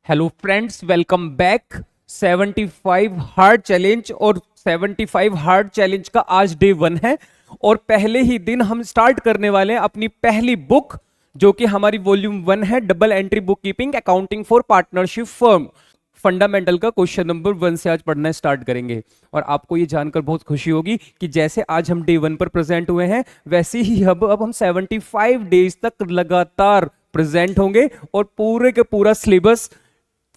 Hello friends, welcome back. 75 hard challenge और 75 hard challenge का आज डे 1 है और पहले ही दिन हम स्टार्ट करने वाले हैं अपनी पहली बुक जो कि हमारी वॉल्यूम 1 है, double entry book keeping accounting for partnership firm. Fundamental का क्वेश्चन नंबर 1 से आज पढ़ना स्टार्ट करेंगे और आपको ये जानकर बहुत खुशी होगी कि जैसे आज हम डे 1 पर प्रेजेंट हुए हैं वैसे ही अब हम 75 डेज तक लगातार प्रेजेंट होंगे और पूरे के पूरा सिलेबस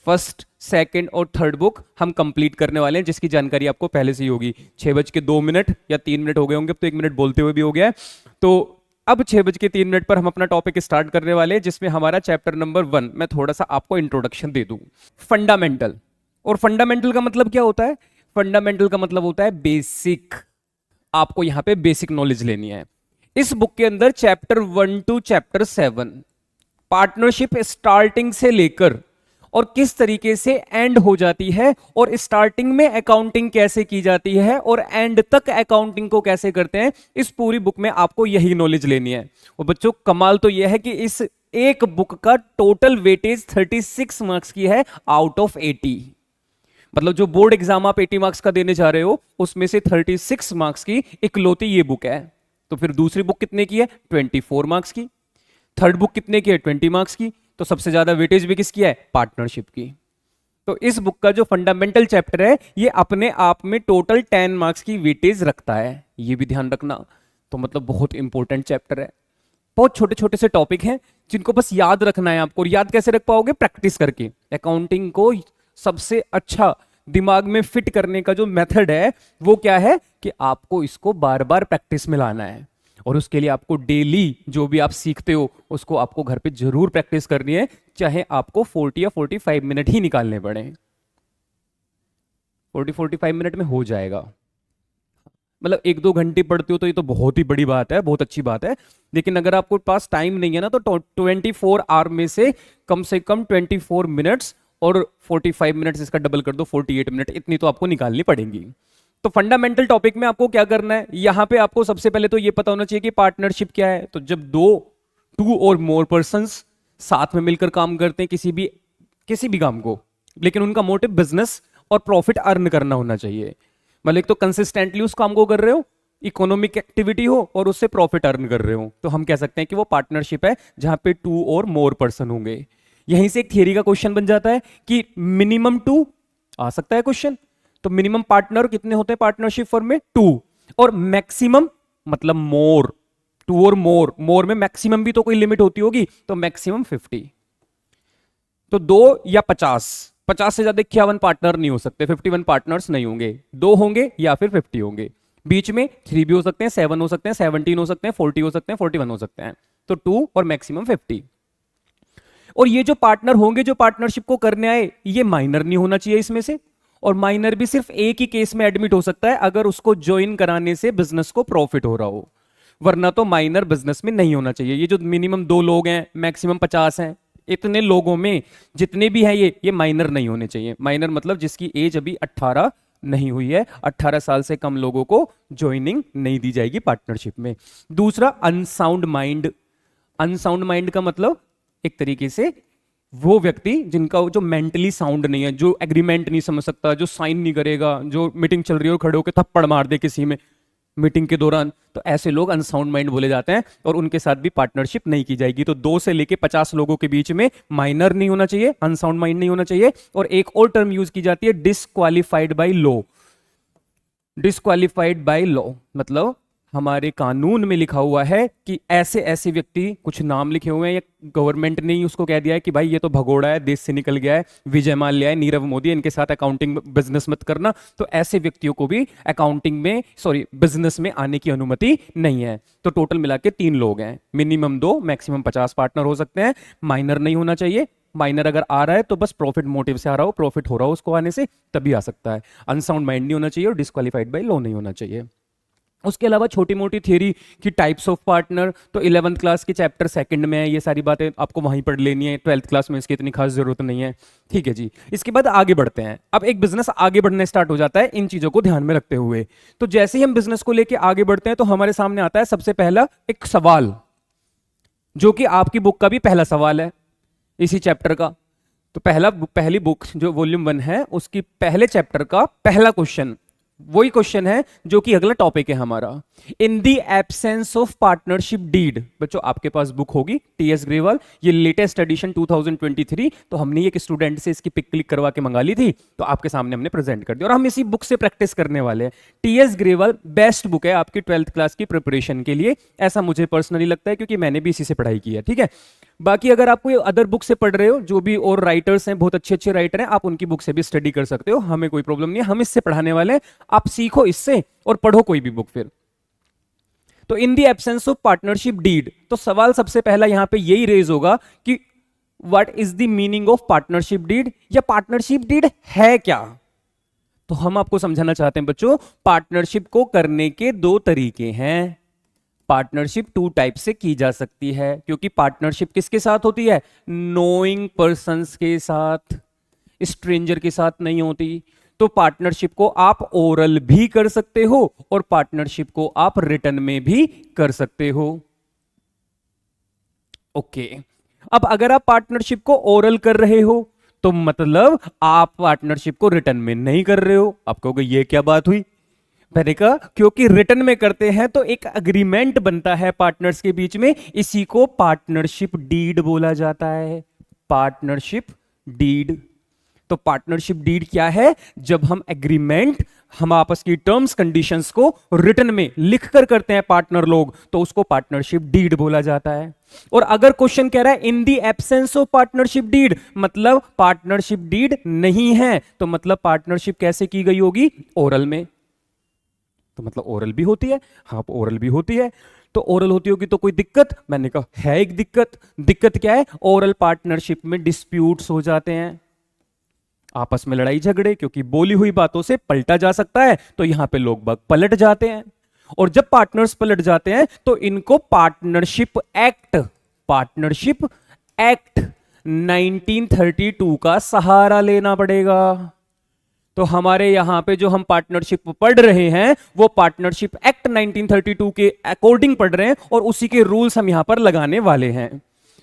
फर्स्ट, सेकंड और थर्ड बुक हम कंप्लीट करने वाले हैं, जिसकी जानकारी आपको पहले से ही होगी। 6:02 या 3 मिनट हो गए होंगे, अब तो 1 मिनट बोलते हुए भी हो गया है। तो अब 6:03 पर हम अपना टॉपिक स्टार्ट करने वाले हैं, जिसमें हमारा चैप्टर नंबर 1। मैं थोड़ा सा आपको इंट्रोडक्शन दे दूं। फंडामेंटल। और फंडामेंटल का मतलब क्या होता है? फंडामेंटल का मतलब होता है बेसिक। आपको यहां पे बेसिक नॉलेज लेनी है। इस बुक के अंदर chapter 1 to chapter 7 partnership starting से लेकर और किस तरीके से एंड हो जाती है और स्टार्टिंग में अकाउंटिंग कैसे की जाती है और एंड तक अकाउंटिंग को कैसे करते हैं, इस पूरी बुक में आपको यही नॉलेज लेनी है। और बच्चों, कमाल तो यह है कि इस एक बुक का टोटल वेटेज 36 मार्क्स की है आउट ऑफ 80। मतलब जो बोर्ड एग्जाम आप 80 मार्क्स का देने जा रहे हो उसमें से 36 मार्क्स की इकलौती ये बुक है। तो फिर दूसरी बुक कितने की है? 24 मार्क्स की। थर्ड बुक कितने की है? 20 मार्क्स की। तो सबसे ज्यादा वेटेज भी किसकी है? पार्टनरशिप की। तो इस बुक का जो फंडामेंटल चैप्टर है ये अपने आप में टोटल 10 मार्क्स की वेटेज रखता है, ये भी ध्यान रखना। तो मतलब बहुत इंपॉर्टेंट चैप्टर है। बहुत छोटे छोटे से टॉपिक हैं जिनको बस याद रखना है आपको। और याद कैसे रख पाओगे? प्रैक्टिस करके। अकाउंटिंग को सबसे अच्छा दिमाग में फिट करने का जो मेथड है वो क्या है कि आपको इसको बार बार प्रैक्टिस में लाना है। और उसके लिए आपको डेली जो भी आप सीखते हो उसको आपको घर पे जरूर प्रैक्टिस करनी है, चाहे आपको 40 या 45 मिनट ही निकालने पड़े। 40-45 मिनट में हो जाएगा। मतलब 1-2 घंटे पढ़ते हो तो ये तो बहुत ही बड़ी बात है, बहुत अच्छी बात है। लेकिन अगर आपको पास टाइम नहीं है ना, तो 24 आवर में से कम 24 मिनट्स और 45 मिनट्स इसका डबल कर दो 48 मिनट, इतनी तो आपको निकालनी पड़ेगी। तो फंडामेंटल टॉपिक में आपको क्या करना है, यहां पे आपको सबसे पहले तो ये पता होना चाहिए कि पार्टनरशिप क्या है। तो जब टू और मोर पर्संस साथ में मिलकर काम करते हैं किसी भी काम को, लेकिन उनका मोटिव बिजनेस और प्रॉफिट अर्न करना होना चाहिए। मतलब एक तो कंसिस्टेंटली उस काम को कर रहे हो, इकोनॉमिक एक्टिविटी हो और उससे प्रॉफिट अर्न कर रहे हो, तो हम कह सकते हैं कि वो पार्टनरशिप है जहां पे 2 और मोर पर्सन होंगे। यहीं से एक थियरी का क्वेश्चन बन जाता है कि मिनिमम 2 आ सकता है क्वेश्चन। तो मिनिमम पार्टनर कितने होते हैं पार्टनरशिप फर्म में? 2। और मैक्सिमम मतलब मोर। 2 और मोर में मैक्सिमम भी तो कोई लिमिट होती होगी, तो मैक्सिमम 50। तो 2 या 50 से ज्यादा 51 पार्टनर नहीं हो सकते, 51 पार्टनर्स नहीं होंगे। 2 होंगे या फिर 50 होंगे। बीच में 3 भी हो सकते हैं, 7 हो सकते हैं, 17 हो सकते हैं, 40 हो सकते हैं, 41 हो सकते हैं। तो 2 और मैक्सिमम 50। और ये जो पार्टनर होंगे जो पार्टनरशिप को करने आए, ये माइनर नहीं होना चाहिए इसमें से। और माइनर भी सिर्फ एक ही केस में एडमिट हो सकता है, अगर उसको ज्वाइन कराने से बिजनेस को प्रॉफिट हो रहा हो, वरना तो माइनर बिजनेस में नहीं होना चाहिए। ये जो मिनिमम 2 लोग हैं, मैक्सिमम 50 हैं, इतने लोगों में जितने भी हैं ये माइनर नहीं होने चाहिए। माइनर मतलब जिसकी एज अभी 18 नहीं हुई है, 18 साल से कम लोगों को ज्वाइनिंग नहीं दी जाएगी पार्टनरशिप में। दूसरा, अनसाउंड माइंड। अनसाउंड माइंड का मतलब एक तरीके से वो व्यक्ति जिनका जो मेंटली साउंड नहीं है, जो एग्रीमेंट नहीं समझ सकता, जो साइन नहीं करेगा, जो मीटिंग चल रही है और खड़े होकर थप्पड़ मार दे किसी में मीटिंग के दौरान, तो ऐसे लोग अनसाउंड माइंड बोले जाते हैं और उनके साथ भी पार्टनरशिप नहीं की जाएगी। तो 2 से लेके 50 लोगों के बीच में माइनर नहीं होना चाहिए, अनसाउंड माइंड नहीं होना चाहिए। और एक और टर्म यूज की जाती है, disqualified by law. Disqualified by law मतलब हमारे कानून में लिखा हुआ है कि ऐसे ऐसे व्यक्ति, कुछ नाम लिखे हुए हैं, या गवर्नमेंट ने ही उसको कह दिया है कि भाई ये तो भगोड़ा है, देश से निकल गया है, विजय माल्या है, नीरव मोदी, इनके साथ अकाउंटिंग बिजनेस मत करना। तो ऐसे व्यक्तियों को भी अकाउंटिंग में बिजनेस में आने की अनुमति नहीं है। तो टोटल मिला के 3 लोग हैं, मिनिमम 2, मैक्सिमम 50 पार्टनर हो सकते हैं। माइनर नहीं होना चाहिए। माइनर अगर आ रहा है तो बस प्रॉफिट मोटिव से आ रहा हो, प्रॉफिट हो रहा हो उसको आने से, तभी आ सकता है। अनसाउंड माइंड नहीं होना चाहिए और डिस्क्वालीफाइड बाय लॉ नहीं होना चाहिए। उसके अलावा छोटी मोटी थियरी की टाइप्स ऑफ पार्टनर तो 11th क्लास के चैप्टर 2 में है, ये सारी बातें आपको वहीं पढ़ लेनी है, 12th क्लास में इसकी इतनी खास जरूरत नहीं है। ठीक है जी। इसके बाद आगे बढ़ते हैं। अब एक बिजनेस आगे बढ़ने स्टार्ट हो जाता है इन चीजों को ध्यान में रखते हुए। तो जैसे ही हम बिजनेस को लेके आगे बढ़ते हैं तो हमारे सामने आता है सबसे पहला एक सवाल, जो कि आपकी बुक का भी पहला सवाल है इसी चैप्टर का। तो पहली बुक जो वॉल्यूम 1 है उसकी पहले चैप्टर का पहला क्वेश्चन वही क्वेश्चन है जो कि अगला टॉपिक है हमारा। In the absence of partnership deed, बच्चों आपके पास बुक होगी टीएस ग्रेवाल, ये लेटेस्ट एडिशन 2023, तो हमने एक स्टूडेंट से इसकी पिक क्लिक करवा के मंगा ली थी, तो आपके सामने हमने प्रेजेंट कर दिया और हम इसी बुक से प्रैक्टिस करने वाले हैं। टीएस ग्रेवाल बेस्ट बुक है आपकी 12th क्लास की प्रिपरेशन के लिए, ऐसा मुझे पर्सनली लगता है क्योंकि मैंने भी इसी से पढ़ाई की है। ठीक है, बाकी अगर आप कोई अदर बुक से पढ़ रहे हो, जो भी और राइटर्स हैं, बहुत अच्छे अच्छे राइटर हैं, आप उनकी बुक से भी स्टडी कर सकते हो, हमें कोई प्रॉब्लम नहीं है, हम इससे पढ़ाने वाले हैं, आप सीखो इससे और पढ़ो कोई भी बुक फिर। तो in the absence of partnership deed, तो सवाल सबसे पहला यहां पे यही रेज होगा कि what is the meaning of partnership deed, या पार्टनरशिप डीड है क्या। तो हम आपको समझाना चाहते हैं बच्चों, पार्टनरशिप को करने के दो तरीके हैं। पार्टनरशिप 2 टाइप से की जा सकती है, क्योंकि पार्टनरशिप किसके साथ होती है, नोइंग पर्संस के साथ, स्ट्रेंजर के साथ नहीं होती। तो पार्टनरशिप को आप ओरल भी कर सकते हो और पार्टनरशिप को आप रिटन में भी कर सकते हो। ओके, अब अगर आप पार्टनरशिप को ओरल कर रहे हो तो मतलब आप पार्टनरशिप को रिटन में नहीं कर रहे हो। आप कहोगे ये क्या बात हुई, मैंने कहा क्योंकि रिटन में करते हैं तो एक अग्रीमेंट बनता है पार्टनर्स के बीच में, इसी को पार्टनरशिप डीड बोला जाता है। पार्टनरशिप डीड, तो पार्टनरशिप डीड क्या है, जब हम एग्रीमेंट, हम आपस की टर्म्स कंडीशंस को रिटन में लिखकर करते हैं पार्टनर लोग, तो उसको पार्टनरशिप डीड बोला जाता है। और अगर क्वेश्चन कह रहा है in the absence of partnership deed, मतलब पार्टनरशिप डीड नहीं है, तो मतलब पार्टनरशिप कैसे की गई होगी, ओरल में। तो मतलब ओरल भी होती है, हाँ ओरल भी होती है। तो ओरल होती होगी तो कोई दिक्कत, मैंने कहा है एक दिक्कत। दिक्कत क्या है, ओरल पार्टनरशिप में डिस्प्यूट्स हो जाते हैं, आपस में लड़ाई झगड़े, क्योंकि बोली हुई बातों से पलटा जा सकता है, तो यहां पे लोग बाग पलट जाते हैं। और जब पार्टनर्स पलट जाते हैं तो इनको पार्टनरशिप एक्ट 1932 का सहारा लेना पड़ेगा। तो हमारे यहां पे जो हम पार्टनरशिप पढ़ रहे हैं वो पार्टनरशिप एक्ट 1932 के अकॉर्डिंग पढ़ रहे हैं और उसी के रूल्स हम यहां पर लगाने वाले हैं।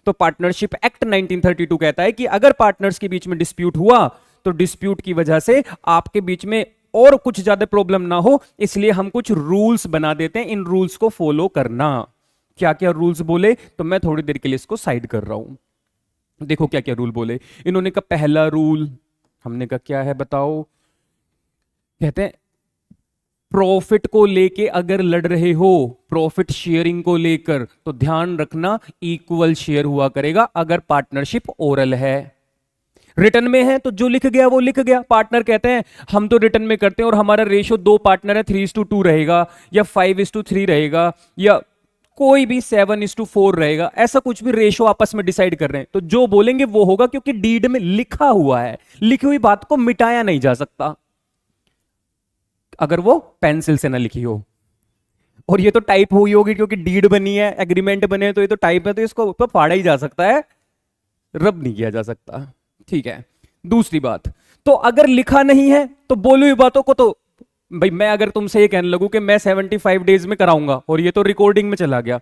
तो पार्टनरशिप एक्ट 1932 कहता है कि अगर पार्टनर्स के बीच में डिस्प्यूट हुआ तो डिस्प्यूट की वजह से आपके बीच में और कुछ ज्यादा प्रॉब्लम ना हो, इसलिए हम कुछ रूल्स बना देते हैं, इन रूल्स को फॉलो करना। क्या क्या रूल्स बोले, तो मैं थोड़ी देर के लिए इसको साइड कर रहा हूं। देखो क्या क्या रूल बोले इन्होंने। कहा पहला रूल, हमने कहा क्या है बताओ, कहते हैं प्रॉफिट को लेके अगर लड़ रहे हो, प्रॉफिट शेयरिंग को लेकर, तो ध्यान रखना इक्वल शेयर हुआ करेगा अगर पार्टनरशिप ओरल है। रिटर्न में है तो जो लिख गया वो लिख गया। पार्टनर कहते हैं हम तो रिटर्न में करते हैं और हमारा रेशो 2 पार्टनर है 3:2 रहेगा, या 5:3 रहेगा, या कोई भी 7:4 रहेगा, ऐसा कुछ भी रेशो आपस में डिसाइड कर रहे हैं, तो जो बोलेंगे वो होगा, क्योंकि डीड में लिखा हुआ है। लिखी हुई बात को मिटाया नहीं जा सकता अगर वो पेंसिल से ना लिखी हो। और ये तो टाइप हुई होगी क्योंकि डीड बनी है, एग्रीमेंट बने हैं, तो ये तो टाइप है, तो इसको तो फाड़ा ही जा सकता है, रब नहीं किया जा सकता। ठीक है, दूसरी बात, तो अगर लिखा नहीं है तो बोली हुई बातों को, तो भाई मैं अगर तुमसे ये कहने लगूं कि मैं 75 डेज में कराऊंगा और ये तो रिकॉर्डिंग में चला गया,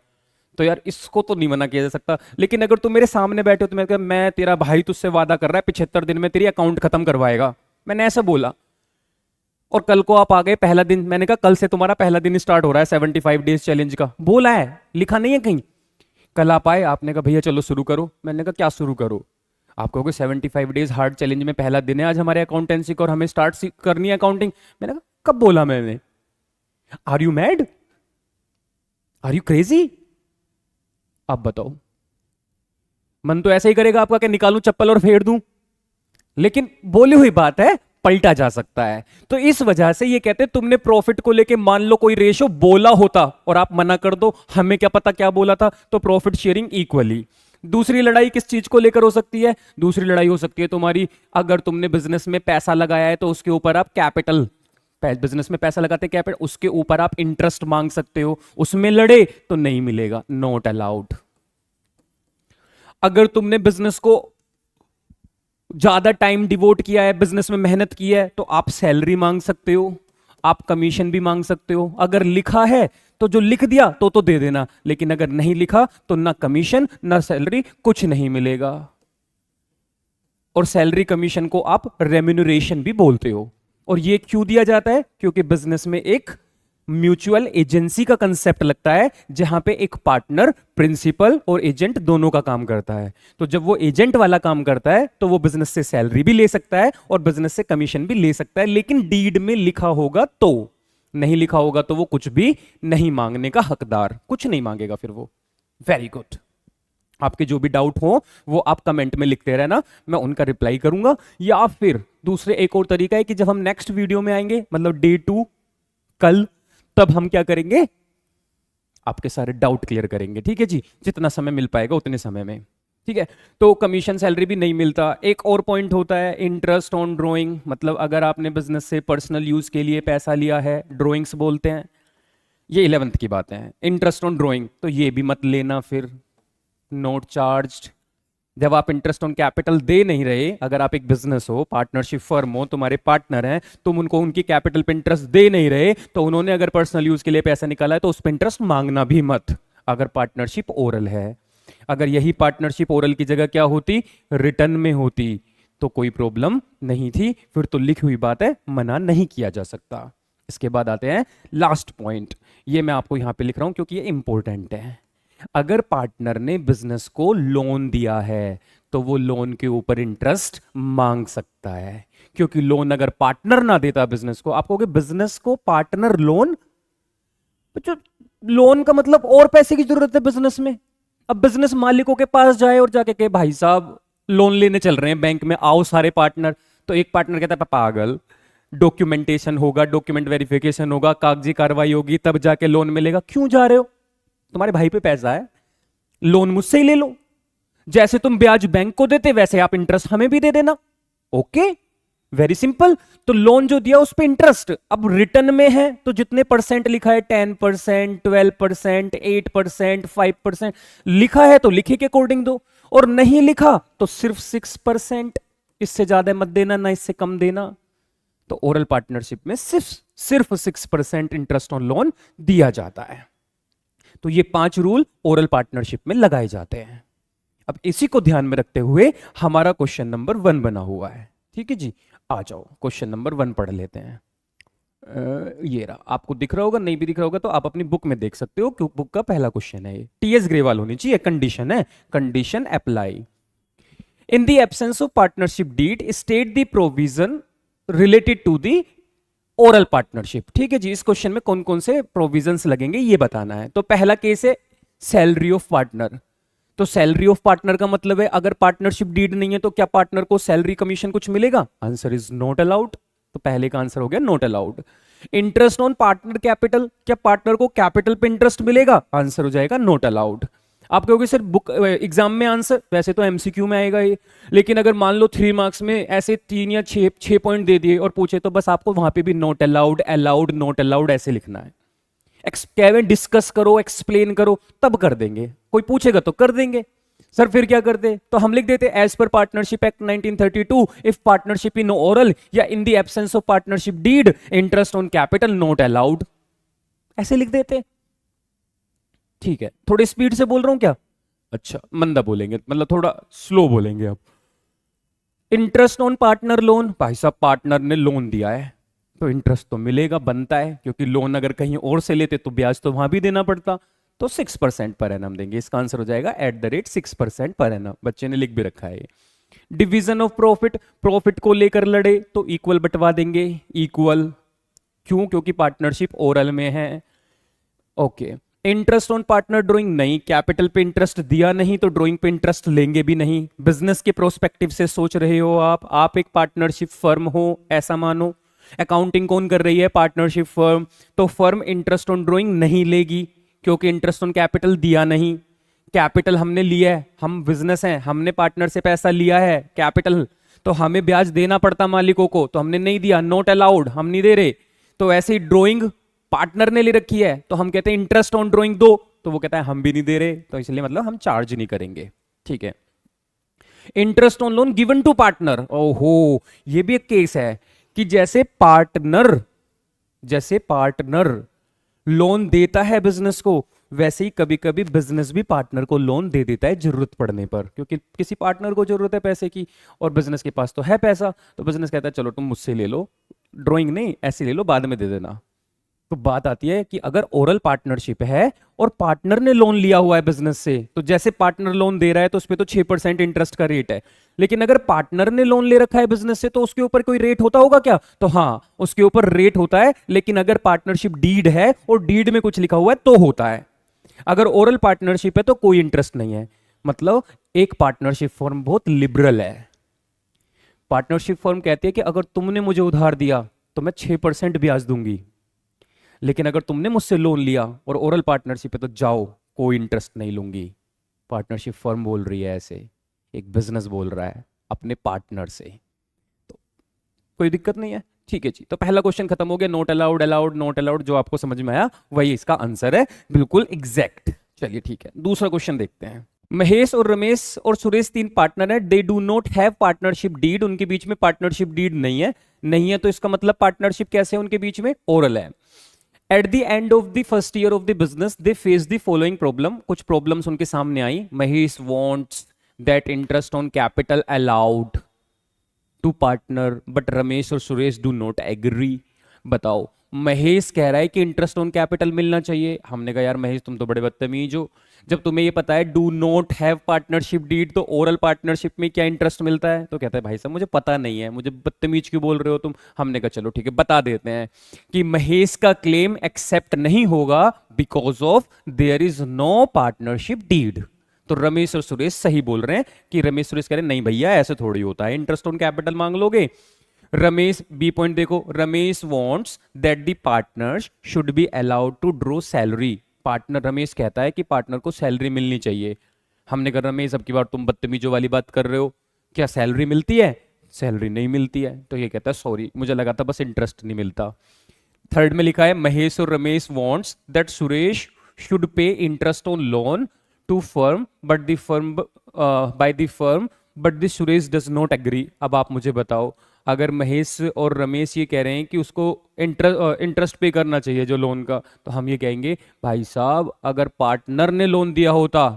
तो यार इसको तो नहीं मना किया जा सकता। लेकिन अगर तुम मेरे सामने बैठे हो तो मैं तेरा भाई तुझसे वादा कर रहा है 75 दिन में तेरी अकाउंट खत्म करवाएगा, मैंने ऐसा बोला, और कल को आप आ गए पहला दिन, मैंने कहा कल से तुम्हारा पहला दिन स्टार्ट हो रहा है 75 डेज चैलेंज का, बोला है, लिखा नहीं है कहीं। कल आप आए, आपने कहा भैया चलो शुरू करो, मैंने कहा क्या शुरू करो, आप कहोगे 75 डेज हार्ड चैलेंज में पहला दिन है आज हमारे अकाउंटेंसी का और हमें स्टार्ट करनी है अकाउंटिंग। मैंने कहा कब बोला मैंने, are you mad, are you crazy, आप बताओ। मन तो ऐसा ही करेगा आपका कि निकालूं चप्पल और फेर दूं, लेकिन बोली हुई बात है, पलटा जा सकता है। तो इस वजह से ये कहते हैं तुमने प्रॉफिट को लेके मान लो कोई रेशो बोला होता और आप मना कर दो, हमें क्या पता क्या बोला था, तो प्रॉफिट शेयरिंग इक्वली। दूसरी लड़ाई किस चीज को लेकर हो सकती है, दूसरी लड़ाई हो सकती है तुम्हारी, अगर तुमने बिजनेस में पैसा लगाया है तो उसके ऊपर आप कैपिटल, बिजनेस में पैसा लगाते कैपिटल, उसके ऊपर आप इंटरेस्ट मांग सकते हो, उसमें लड़े तो नहीं मिलेगा, नॉट अलाउड। अगर तुमने बिजनेस को ज्यादा टाइम डिवोट किया है, बिजनेस में मेहनत की है, तो आप सैलरी मांग सकते हो, आप कमीशन भी मांग सकते हो। अगर लिखा है तो जो लिख दिया तो दे देना, लेकिन अगर नहीं लिखा तो ना कमीशन ना सैलरी, कुछ नहीं मिलेगा। और सैलरी कमीशन को आप रेम्यूनरेशन भी बोलते हो। और ये क्यों दिया जाता है? क्योंकि बिजनेस में एक म्यूचुअल एजेंसी का कंसेप्ट लगता है, जहां पे एक पार्टनर प्रिंसिपल और एजेंट दोनों का काम करता है। तो जब वो एजेंट वाला काम करता है तो वो बिजनेस से सैलरी भी ले सकता है और बिजनेस से कमीशन भी ले सकता है, लेकिन डीड में लिखा होगा तो। नहीं लिखा होगा तो वो कुछ भी नहीं मांगने का हकदार, कुछ नहीं मांगेगा फिर वो। Very good. आपके जो भी डाउट हो वो आप कमेंट में लिखते रहना, मैं उनका रिप्लाई करूंगा। या फिर दूसरे एक और तरीका है कि जब हम नेक्स्ट वीडियो में आएंगे, मतलब डे 2 कल, तब हम क्या करेंगे, आपके सारे डाउट क्लियर करेंगे। ठीक है जी, जितना समय मिल पाएगा उतने समय में। ठीक है, तो कमीशन सैलरी भी नहीं मिलता। एक और पॉइंट होता है इंटरेस्ट ऑन ड्राइंग, मतलब अगर आपने बिजनेस से पर्सनल यूज के लिए पैसा लिया है, ड्राइंग्स बोलते हैं, ये 11th की बातें हैं। इंटरेस्ट ऑन ड्राइंग तो ये भी मत लेना फिर, नोट चार्ज्ड। जब आप इंटरेस्ट ऑन कैपिटल दे नहीं रहे, अगर आप एक बिजनेस हो, पार्टनरशिप फर्म हो, तुम्हारे पार्टनर हैं, तुम उनको उनकी कैपिटल पे इंटरेस्ट दे नहीं रहे, तो उन्होंने अगर पर्सनल यूज के लिए पैसा निकाला है तो उस पर इंटरेस्ट मांगना भी मत, अगर पार्टनरशिप ओरल है। अगर यही पार्टनरशिप ओरल की जगह क्या होती, रिटर्न में होती, तो कोई प्रॉब्लम नहीं थी, फिर तो लिखी हुई बात है, मना नहीं किया जा सकता। इसके बाद आते हैं लास्ट पॉइंट, ये मैं आपको यहां पे लिख रहा हूं क्योंकि ये इंपॉर्टेंट है। अगर पार्टनर ने बिजनेस को लोन दिया है तो वो लोन के ऊपर इंटरेस्ट मांग सकता है, क्योंकि लोन अगर पार्टनर ना देता बिजनेस को, आप कहोगे बिजनेस को पार्टनर लोन, जो लोन का मतलब और पैसे की जरूरत है बिजनेस में। अब बिजनेस मालिकों के पास जाए और जाके कहे भाई साहब लोन लेने चल रहे हैं बैंक में, आओ सारे पार्टनर, तो एक पार्टनर कहता है पागल, डॉक्यूमेंटेशन होगा, डॉक्यूमेंट वेरिफिकेशन होगा, कागजी कार्रवाई होगी, तब जाके लोन मिलेगा। क्यों जा रहे हो? तुम्हारे भाई पे पैसा है, लोन मुझसे ही ले लो, जैसे तुम ब्याज बैंक को देते वैसे आप इंटरेस्ट हमें भी दे देना। Okay, very simple. तो लोन जो दिया उस पे इंटरेस्ट, अब रिटर्न में है तो जितने परसेंट लिखा है, 10%, 12%, 8%, 5% लिखा है तो लिखे के अकॉर्डिंग दो, और नहीं लिखा तो सिर्फ 6%, इससे ज्यादा मत देना, ना इससे कम देना। तो ओरल पार्टनरशिप में सिर्फ 6% इंटरेस्ट ऑन लोन दिया जाता है। तो ये 5 रूल ओरल पार्टनरशिप में लगाए जाते हैं। अब इसी को ध्यान में रखते हुए हमारा क्वेश्चन नंबर 1 बना हुआ है। ठीक है जी, आ जाओ क्वेश्चन नंबर 1 पढ़ लेते हैं। ये रहा, आपको दिख रहा होगा, नहीं भी दिख रहा होगा तो आप अपनी बुक में देख सकते हो, क्योंकि बुक का पहला क्वेश्चन है ये। टीएस ग्रेवाल होनी चाहिए, कंडीशन है, condition apply. In the absence of partnership deed state the provision related to the oral partnership. ठीक है जी, इस क्वेश्चन में कौन कौन से प्रोविजंस लगेंगे ये बताना है। तो पहला केस है सैलरी ऑफ पार्टनर। तो सैलरी ऑफ पार्टनर का मतलब है अगर पार्टनरशिप डीड नहीं है तो क्या पार्टनर को सैलरी कमीशन कुछ मिलेगा? Answer is not allowed. तो पहले का आंसर हो गया not allowed. Interest on partner capital, क्या पार्टनर को कैपिटल पे इंटरेस्ट मिलेगा? आंसर हो जाएगा नॉट अलाउड। आप कहोगे सर बुक एग्जाम में आंसर, वैसे तो एमसीक्यू में आएगा ये, लेकिन अगर मान लो 3 मार्क्स में ऐसे 3 या 6 पॉइंट दे दिए और पूछे तो बस आपको वहां पे भी not allowed, allowed, not allowed ऐसे लिखना है। डिस्कस करो, एक्सप्लेन करो, तब कर देंगे। कोई पूछेगा तो कर देंगे। सर फिर क्या करते? तो हम लिख देते as per partnership act 1932 if partnership in oral या in the absence of partnership deed interest on capital not allowed, ऐसे लिख देते। ठीक है, थोड़ी स्पीड से बोल रहा हूं क्या? अच्छा, मंदा बोलेंगे, मतलब थोड़ा स्लो बोलेंगे। अब इंटरेस्ट ऑन पार्टनर लोन, भाई साहब पार्टनर ने लोन दिया है तो इंटरेस्ट तो मिलेगा, बनता है, क्योंकि लोन अगर कहीं और से लेते तो ब्याज तो वहां भी देना पड़ता। तो 6% पर एनम देंगे। इसका आंसर हो जाएगा @6% पर एनम। बच्चे ने लिख भी रखा है। डिवीजन ऑफ प्रॉफिट, प्रॉफिट को लेकर लड़े तो इक्वल बंटवा देंगे, इक्वल। क्यों? क्योंकि पार्टनरशिप ओरल में है। Okay, interest on partner drawing, नहीं, कैपिटल पे इंटरेस्ट दिया नहीं तो ड्राइंग पे इंटरेस्ट लेंगे भी नहीं। बिजनेस के प्रोस्पेक्टिव से सोच रहे हो आप एक पार्टनरशिप फर्म हो ऐसा मानो। अकाउंटिंग कौन कर रही है? Partnership firm. तो फर्म इंटरेस्ट ऑन ड्राइंग नहीं लेगी क्योंकि इंटरेस्ट ऑन कैपिटल दिया नहीं। कैपिटल हमने लिया है, हम बिजनेस हैं, हमने पार्टनर से पैसा लिया है कैपिटल, तो हमें ब्याज देना पड़ता मालिकों को, तो हमने नहीं दिया, नॉट अलाउड, हम नहीं दे रहे। तो ऐसे ही ड्राइंग पार्टनर ने ले रखी है तो हम कहते हैं इंटरेस्ट ऑन ड्राइंग दो, तो वो कहता है हम भी नहीं दे रहे, तो इसलिए मतलब हम चार्ज नहीं करेंगे। ठीक है। Interest on loan given to partner, ओहो, ये भी एक केस है कि जैसे पार्टनर लोन देता है बिजनेस को, वैसे ही कभी कभी बिजनेस भी पार्टनर को लोन दे देता है जरूरत पड़ने पर, क्योंकि किसी पार्टनर को जरूरत है पैसे की और बिजनेस के पास तो है पैसा, तो बिजनेस कहता है चलो तुम मुझसे ले लो, ड्राइंग नहीं ऐसे ले लो, बाद में दे देना। तो बात आती है कि अगर ओरल पार्टनरशिप है और पार्टनर ने लोन लिया हुआ है बिजनेस से, तो जैसे पार्टनर लोन दे रहा है तो उस पर तो 6% इंटरेस्ट का रेट है, लेकिन अगर पार्टनर ने लोन ले रखा है बिजनेस से तो उसके ऊपर कोई रेट होता होगा क्या? तो हाँ, उसके ऊपर रेट होता है, लेकिन अगर पार्टनरशिप डीड है और डीड में कुछ लिखा हुआ है तो होता है। अगर ओरल पार्टनरशिप है तो कोई इंटरेस्ट नहीं है। मतलब एक पार्टनरशिप फॉर्म बहुत लिबरल है। पार्टनरशिप फॉर्म कहती है कि अगर तुमने मुझे उधार दिया तो मैं 6% ब्याज दूंगी, लेकिन अगर तुमने मुझसे लोन लिया और ओरल पार्टनरशिप है तो जाओ, कोई इंटरेस्ट नहीं लूंगी। पार्टनरशिप फर्म बोल रही है ऐसे, एक बिजनेस बोल रहा है अपने पार्टनर से, तो कोई दिक्कत नहीं है। ठीक है जी, तो पहला क्वेश्चन खत्म हो गया। Not allowed, allowed, not allowed, जो आपको समझ में आया वही इसका आंसर है, बिल्कुल एग्जैक्ट। चलिए ठीक है, दूसरा क्वेश्चन देखते हैं। महेश और रमेश और सुरेश 3 पार्टनर है, they do not have partnership deed, उनके बीच में पार्टनरशिप डीड नहीं है। नहीं है तो इसका मतलब पार्टनरशिप कैसे है उनके बीच में? ओरल है। At the end of the first year of the business they face the following problem, कुछ प्रॉब्लम्स उनके सामने आई। Mahesh wants that interest on capital allowed to partner but Ramesh और सुरेश डू नॉट एग्री। बताओ, महेश कह रहा है कि इंटरेस्ट ऑन कैपिटल मिलना चाहिए। हमने कहा यार महेश तुम तो बड़े बदतमीज हो, जब तुम्हें ये पता है do not have partnership deed, तो ओरल पार्टनरशिप में क्या इंटरेस्ट मिलता है? तो कहता है भाई साहब मुझे पता नहीं है, मुझे बदतमीज क्यों बोल रहे हो तुम। हमने कहा चलो ठीक है बता देते हैं कि महेश का क्लेम एक्सेप्ट नहीं होगा because of there is no partnership deed. तो रमेश और सुरेश सही बोल रहे हैं कि रमेश सुरेश कह रहे हैं नहीं भैया ऐसे थोड़ी होता है, इंटरेस्ट ऑन कैपिटल मांग लोगे। रमेश, बी पॉइंट देखो, Ramesh wants that the partners should be allowed to draw salary. Partner, Ramesh कहता है कि पार्टनर को सैलरी मिलनी चाहिए। हमने कहा रमेश अब की बार तुम बदतमीजों वाली बात कर रहे हो, क्या सैलरी मिलती है? सैलरी नहीं मिलती है। तो ये कहता है सॉरी मुझे लगा था बस इंटरेस्ट नहीं मिलता। थर्ड में लिखा है महेश और Ramesh wants that Suresh should pay interest on loan to firm but the firm by the firm but the Suresh does not agree. अब आप मुझे बताओ, अगर महेश और रमेश ये कह रहे हैं कि उसको इंटरेस्ट पे करना चाहिए जो लोन का, तो हम ये कहेंगे भाई साहब अगर पार्टनर ने लोन दिया होता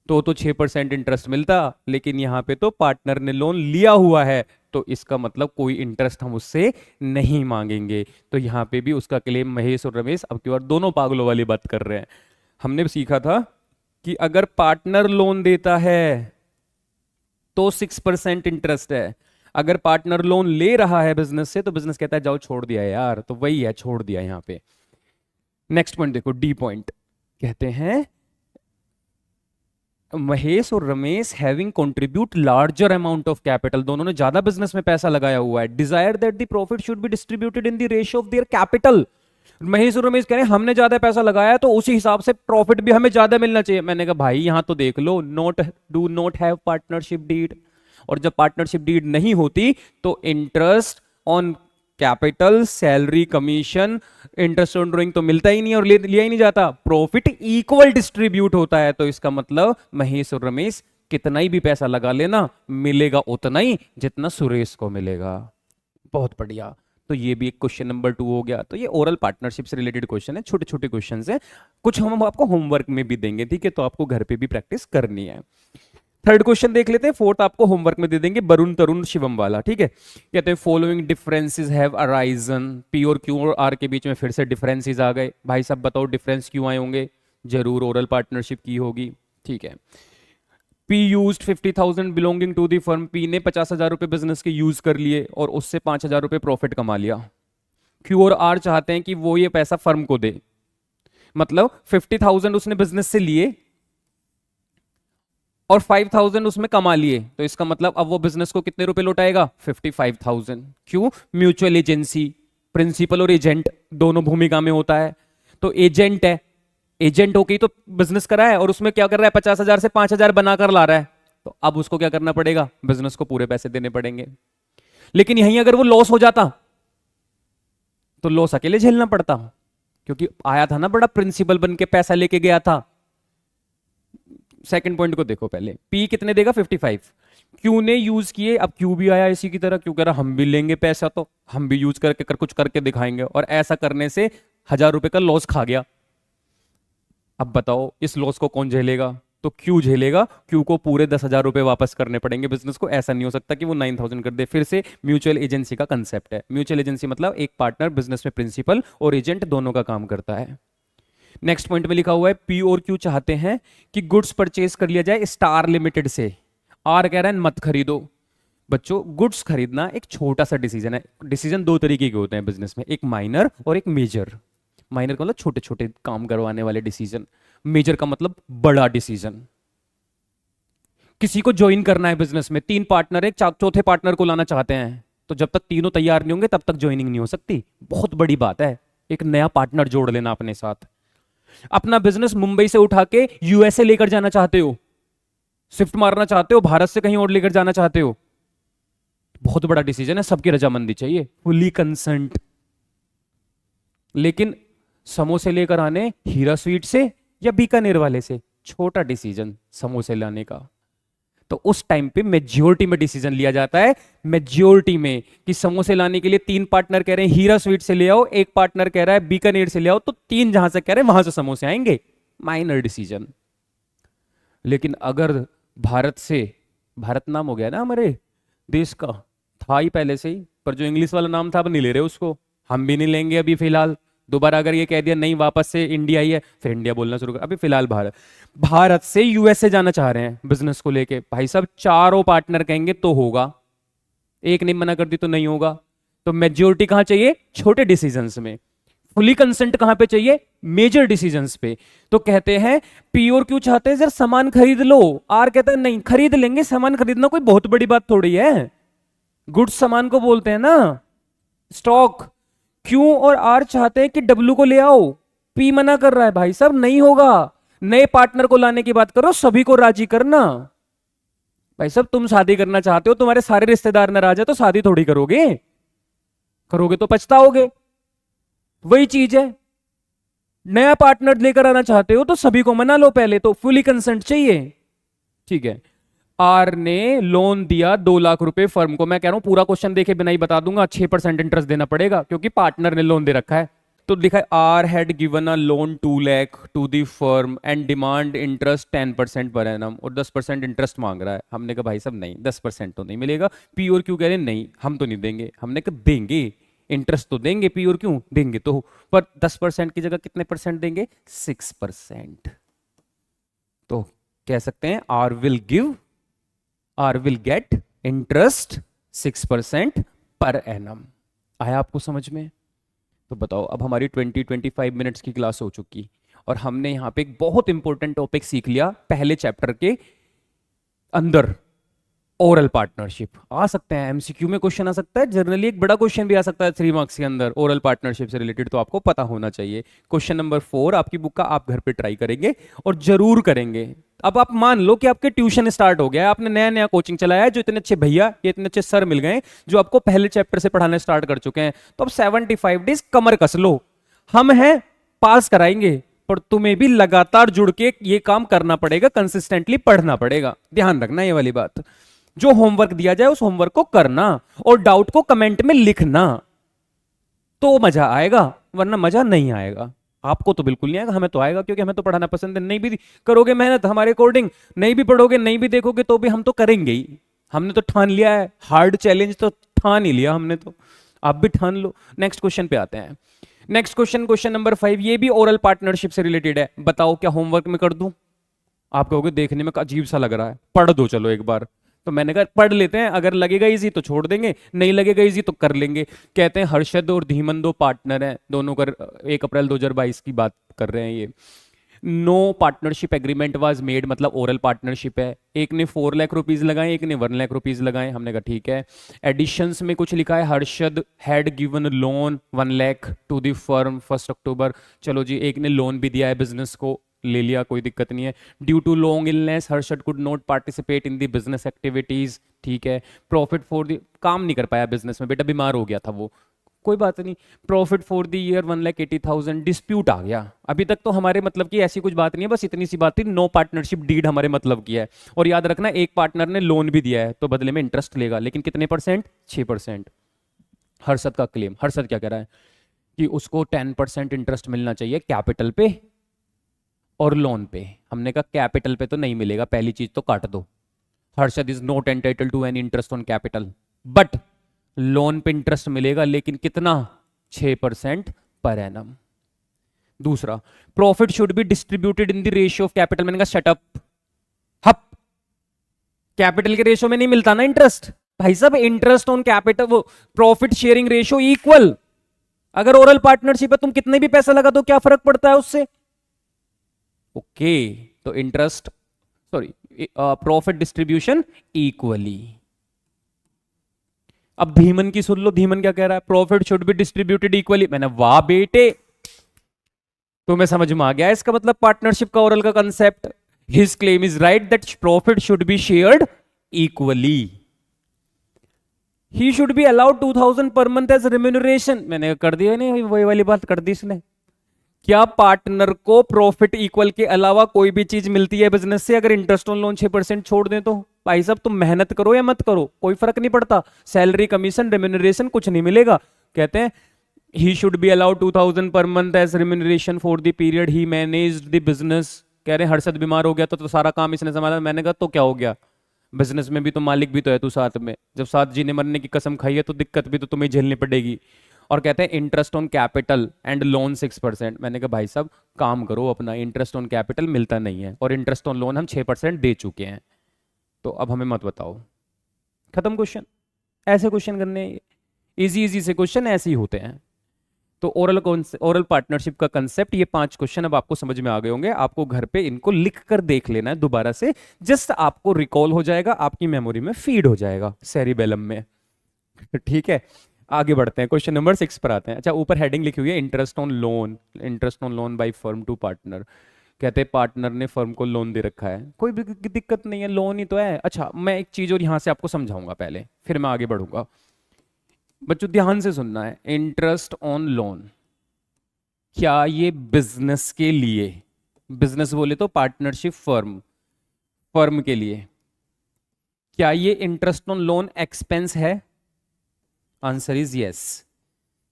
तो 6% इंटरेस्ट मिलता, लेकिन यहां पे तो पार्टनर ने लोन लिया हुआ है तो इसका मतलब कोई इंटरेस्ट हम उससे नहीं मांगेंगे। तो यहां पे भी उसका क्लेम महेश और रमेश अब की बार दोनों पागलों वाली बात कर रहे हैं। हमने सीखा था कि अगर पार्टनर लोन देता है तो 6% इंटरेस्ट है, अगर पार्टनर लोन ले रहा है बिजनेस से तो बिजनेस कहता है जाओ छोड़ दिया यार, तो वही है छोड़ दिया यहां पे। नेक्स्ट पॉइंट देखो, डी पॉइंट कहते हैं महेश और Ramesh having contribute larger amount of capital, दोनों ने ज्यादा बिजनेस में पैसा लगाया हुआ है। Desire that the profit should be distributed in the ratio of their capital. Mahesh और रमेश कह रहे हैं हमने ज्यादा पैसा लगाया तो उसी हिसाब से प्रॉफिट भी हमें ज्यादा मिलना चाहिए। मैंने कहा भाई यहां तो देख लो, not do not have partnership deed, और जब पार्टनरशिप डीड नहीं होती तो interest on capital, salary, commission, interest on drawing तो मिलता ही नहीं और लिया ही नहीं जाता, प्रॉफिट इक्वल डिस्ट्रीब्यूट होता है। तो इसका मतलब महेश और रमेश कितना ही भी पैसा लगा लेना मिलेगा उतना ही जितना सुरेश को मिलेगा। बहुत बढ़िया, तो ये भी एक क्वेश्चन नंबर 2 हो गया। तो ये ओरल पार्टनरशिप से रिलेटेड क्वेश्चन है, छोटे छोटे क्वेश्चन है, कुछ हम आपको होमवर्क में भी देंगे, ठीक है, तो आपको घर पे भी प्रैक्टिस करनी है। थर्ड क्वेश्चन देख लेते हैं, फोर्थ आपको होमवर्क में दे देंगे, वरुण तरुण शिवम वाला, ठीक है। कहते हैं following differences have arisen, P और क्यू और आर के बीच में फिर से डिफरेंसेस आ गए। भाई साहब बताओ डिफरेंस क्यों आए होंगे? जरूर ओरल पार्टनरशिप की होगी, ठीक है। P used 50,000 belonging to the firm, P ने 50,000 रुपए बिजनेस के यूज कर लिए और उससे 5,000 रुपए प्रॉफिट कमा लिया। Q और R चाहते हैं कि वो ये पैसा फर्म को दे, मतलब 50,000 उसने बिजनेस से लिए और 5,000 उसमें कमा लिए, तो इसका मतलब अब वो बिजनेस को कितने रुपए लौटाएगा? 55,000। क्यों? म्यूचुअल एजेंसी, प्रिंसिपल और एजेंट दोनों भूमिका में होता है। तो एजेंट है, एजेंट होके तो बिजनेस करा है और उसमें क्या कर रहा है 50,000 से 5,000 बनाकर ला रहा है, तो अब उसको क्या करना पड़ेगा? बिजनेस को पूरे पैसे देने पड़ेंगे। लेकिन यहीं अगर वो लॉस हो जाता तो लॉस अकेले झेलना पड़ता, क्योंकि आया था ना बड़ा प्रिंसिपल बन के पैसा लेके गया था। सेकंड पॉइंट को देखो पहले, P कितने देगा? 55। Q ने यूज किए, अब Q भी आया इसी की तरह, क्यों कह रहा हम भी लेंगे पैसा तो हम भी यूज करके कुछ करके दिखाएंगे, और ऐसा करने से 1,000 रुपए का लॉस खा गया। अब बताओ इस लॉस को कौन झेलेगा? तो क्यू झेलेगा। क्यू को पूरे 10,000 रुपए वापस करने पड़ेंगे बिजनेस को। ऐसा नहीं हो सकता कि वो 9,000 कर दे। फिर से म्यूचुअल एजेंसी का कंसेप्ट है। म्यूचुअल एजेंसी मतलब एक पार्टनर बिजनेस में प्रिंसिपल और एजेंट दोनों का काम करता है। नेक्स्ट पॉइंट में लिखा हुआ है पी और क्यू चाहते हैं कि गुड्स परचेज कर लिया जाए स्टार लिमिटेड से। आर कह रहा है मत खरीदो। बच्चों गुड्स खरीदना एक छोटा सा डिसीजन है। डिसीजन दो तरीके के होते हैं बिजनेस में, एक माइनर और एक मेजर। माइनर का मतलब छोटे छोटे काम करवाने वाले डिसीजन, मेजर का मतलब बड़ा डिसीजन। किसी को ज्वाइन करना है बिजनेस में, 3 पार्टनर है, चौथे पार्टनर को लाना चाहते हैं, तो जब तक तीनों तैयार नहीं होंगे तब तक ज्वाइनिंग नहीं हो सकती। बहुत बड़ी बात है एक नया पार्टनर जोड़ लेना अपने साथ। अपना बिजनेस मुंबई से उठा के यूएसए लेकर जाना चाहते हो, शिफ्ट मारना चाहते हो, भारत से कहीं और लेकर जाना चाहते हो, बहुत बड़ा डिसीजन है, सबकी रजामंदी चाहिए, फुली कंसेंट। लेकिन समोसे लेकर आने हीरा स्वीट से या बीकानेर वाले से, छोटा डिसीजन समोसे लाने का। तो उस टाइम पे मेजॉरिटी में डिसीजन लिया जाता है, मेजॉरिटी में, कि समोसे लाने के लिए 3 पार्टनर कह रहे हैं हीरा स्वीट से ले आओ, एक पार्टनर कह रहा है बीकानेर से ले आओ, तो 3 जहां से कह रहे हैं वहां से समोसे आएंगे। Minor decision. लेकिन अगर भारत से, भारत नाम हो गया ना हमारे देश का, था ही पहले से ही, पर जो इंग्लिश वाला नाम था अब नहीं ले रहे उसको, हम भी नहीं लेंगे अभी फिलहाल। दोबारा अगर ये कह दिया नहीं वापस से इंडिया ही है, फिर इंडिया बोलना शुरू कर। अभी फिलहाल भारत से यूएसए जाना चाह रहे हैं बिजनेस को लेके। भाई साहब चारों पार्टनर कहेंगे तो होगा, एक ने मना कर दी तो नहीं होगा। तो मेजोरिटी कहां चाहिए? छोटे डिसीजंस में। फुली कंसेंट कहां पे चाहिए? मेजर डिसीजंस पे। तो कहते हैं पी और क्यू चाहते हैं सर सामान खरीद लो। आर कहता है नहीं खरीद लेंगे, सामान खरीदना कोई बहुत बड़ी बात थोड़ी है, गुड्स सामान को बोलते हैं ना, स्टॉक। क्यू और आर चाहते हैं कि डब्ल्यू को ले आओ, पी मना कर रहा है भाई साहब नहीं होगा, नए पार्टनर को लाने की बात करो, सभी को राजी करना। भाई साहब तुम शादी करना चाहते हो, तुम्हारे सारे रिश्तेदार नाराज है तो शादी थोड़ी करोगे, करोगे तो पछताओगे। वही चीज है, नया पार्टनर लेकर आना चाहते हो तो सभी को मना लो पहले, तो फुली कंसेंट चाहिए। ठीक है, आर ने लोन दिया 2 लाख रुपए फर्म को। मैं कह रहा हूं पूरा क्वेश्चन देखे बिना ही बता दूंगा, 6% इंटरेस्ट देना पड़ेगा क्योंकि पार्टनर ने लोन दे रखा है। तो लिखा है R had given a loan 2 lakh to the firm and demand interest 10% per annum, और 10% इंटरेस्ट मांग रहा है। हमने कहा भाई साहब नहीं 10% तो नहीं मिलेगा। पी और क्यू कह रहे नहीं हम तो नहीं देंगे। हमने कहा देंगे, इंटरेस्ट तो देंगे, पी और क्यू देंगे तो, पर 10% की जगह कितने परसेंट देंगे? 6%। तो कह सकते हैं are will get interest 6% per annum. आया आपको समझ में? तो बताओ अब हमारी 20-25 मिनट्स की क्लास हो चुकी और हमने यहां पे एक बहुत इंपॉर्टेंट टॉपिक सीख लिया पहले चैप्टर के अंदर, ओरल पार्टनरशिप। आ सकते हैं एमसीक्यू में क्वेश्चन आ सकता है, जनरली एक बड़ा क्वेश्चन भी आ सकता है 3 मार्क्स के अंदर ओरल पार्टनरशिप से रिलेटेड, तो आपको पता होना चाहिए। क्वेश्चन नंबर 4 आपकी बुक का आप घर पे ट्राई करेंगे और जरूर करेंगे। अब आप मान लो कि आपके ट्यूशन स्टार्ट हो गया, आपने नया नया कोचिंग चलाया है, जो इतने अच्छे भैया ये इतने अच्छे सर मिल गए जो आपको पहले चैप्टर से पढ़ाना स्टार्ट कर चुके हैं, तो अब 75 डेज कमर कस लो, हम हैं पास कराएंगे, पर तुम्हें भी लगातार जुड़ के ये काम करना पड़ेगा, कंसिस्टेंटली पढ़ना पड़ेगा। ध्यान रखना ये वाली बात, जो होमवर्क दिया जाए उस होमवर्क को करना और डाउट को कमेंट में लिखना, तो मजा आएगा, वरना मजा नहीं आएगा। आपको तो बिल्कुल नहीं आएगा, हमें तो आएगा क्योंकि हमें तो पढ़ाना पसंद है। नहीं भी करोगे मेहनत हमारे अकॉर्डिंग, नहीं भी पढ़ोगे नहीं भी देखोगे तो भी हम तो करेंगे ही। हमने तो ठान लिया है, हार्ड चैलेंज तो ठान ही लिया हमने, तो आप भी ठान लो। नेक्स्ट क्वेश्चन पे आते हैं। नेक्स्ट क्वेश्चन, क्वेश्चन नंबर 5, ये भी ओरल पार्टनरशिप से रिलेटेड है। बताओ क्या होमवर्क में कर दूं? आप कहोगे देखने में अजीब सा लग रहा है, पढ़ दो चलो एक बार। तो मैंने कहा पढ़ लेते हैं, अगर लगेगा इजी तो छोड़ देंगे, नहीं लगेगा इजी तो कर लेंगे। कहते हैं हर्षद और धीमन 2 पार्टनर हैं, दोनों कर 1 अप्रैल 2022 की बात कर रहे हैं ये। No partnership agreement was made, मतलब ओरल पार्टनरशिप है। एक ने 4 लाख रुपीज लगाए, एक ने 1 लाख रुपीज लगाए। हमने कहा ठीक है। एडिशंस में कुछ लिखा है, Harshad had given loan 1 lakh to the firm 1 October. चलो जी, एक ने लोन भी दिया है बिजनेस को, ले लिया, कोई दिक्कत नहीं है। Due to long illness Harshad could not participate in the business activities, ठीक है। प्रॉफिट फॉर द, काम नहीं कर पाया बिजनेस में, बेटा बीमार हो गया था वो, कोई बात नहीं। Profit for the year 1,80,000, dispute आ गया। अभी तक तो हमारे मतलब की ऐसी कुछ बात नहीं है, बस इतनी सी बात थी, नो पार्टनरशिप डीड हमारे मतलब की है। और याद रखना एक पार्टनर ने लोन भी दिया है तो बदले में इंटरेस्ट लेगा, लेकिन कितने परसेंट? 6%। हर्षद का क्लेम, हर्षद क्या कह रहा है कि उसको 10% इंटरेस्ट मिलना चाहिए कैपिटल पे, और लोन पे। हमने कहा कैपिटल पे तो नहीं मिलेगा, पहली चीज तो काट दो। Harshad is not entitle to any interest on capital, but loan पे इंटरेस्ट मिलेगा, लेकिन कितना? 6% पर एनम। दूसरा, profit should be distributed in the ratio of capital. मैंने कहा शटअप, हप, कैपिटल के रेशियो में नहीं मिलता ना इंटरेस्ट भाई साहब। इंटरेस्ट ऑन कैपिटल, वो प्रॉफिट शेयरिंग रेशियो इक्वल। अगर ओरल पार्टनरशिप है, तुम कितने भी पैसा लगा दो, क्या फर्क पड़ता है उससे? ओके, तो interest, sorry, profit distribution equally. अब धीमन की सुन लो, धीमन क्या कह रहा है? Profit should be distributed equally. मैंने वाह बेटे, तुम्हें समझ में आ गया इसका मतलब पार्टनरशिप का, ओरल का concept. His claim is right that profit should be shared equally. He should be allowed 2000 per month as remuneration. मैंने कर दिया नहीं, वही वाली बात कर दी इसने। क्या पार्टनर को प्रॉफिट इक्वल के अलावा कोई भी चीज मिलती है बिजनेस से? अगर इंटरेस्ट ऑन लोन 6% छोड़ दें तो भाई साहब तुम मेहनत करो या मत करो, कोई फर्क नहीं पड़ता। सैलरी, कमीशन, रेम्यूनरेशन कुछ नहीं मिलेगा। कहते हैं he should be allowed 2000 per month as remuneration for the period he managed the business. कह रहे हैं हर्षद बीमार हो गया तो सारा काम इसने संभाला। मैंने कहा तो क्या हो गया, बिजनेस में भी तो मालिक भी तो है तू साथ में। जब साथ जीने मरने की कसम खाई है तो दिक्कत भी तो तुम्हें झेलनी पड़ेगी। और कहते हैं interest on capital and loan 6%। मैंने कहा भाई साहब काम करो अपना, इंटरेस्ट ऑन कैपिटल मिलता नहीं है और इंटरेस्ट ऑन लोन हम 6% दे चुके हैं, तो अब हमें मत बताओ। खत्म क्वेश्चन। ऐसे क्वेश्चन करने, इजी इजी से क्वेश्चन ऐसे ही होते हैं। तो ओरल पार्टनरशिप का कंसेप्ट, ये 5 क्वेश्चन अब आपको समझ में आ गए होंगे। आपको घर पे इनको लिख कर देख लेना है दोबारा से, जस्ट आपको रिकॉल हो जाएगा, आपकी मेमोरी में फीड हो जाएगा सेरिबेलम में। ठीक है, आगे बढ़ते हैं, क्वेश्चन नंबर 6 पर आते हैं। अच्छा, ऊपर हेडिंग लिखी हुई है interest on loan, interest on loan by firm to partner. कहते हैं पार्टनर ने फर्म को लोन दे रखा है, कोई भी दिक्कत नहीं है, लोन ही तो है। अच्छा, मैं एक चीज और यहां से आपको समझाऊंगा पहले, फिर मैं आगे बढ़ूंगा। बच्चों ध्यान से सुनना है, इंटरेस्ट ऑन लोन, क्या ये बिजनेस के लिए, बिजनेस बोले तो पार्टनरशिप फर्म, फर्म के लिए, क्या ये इंटरेस्ट ऑन लोन एक्सपेंस है? Answer is yes.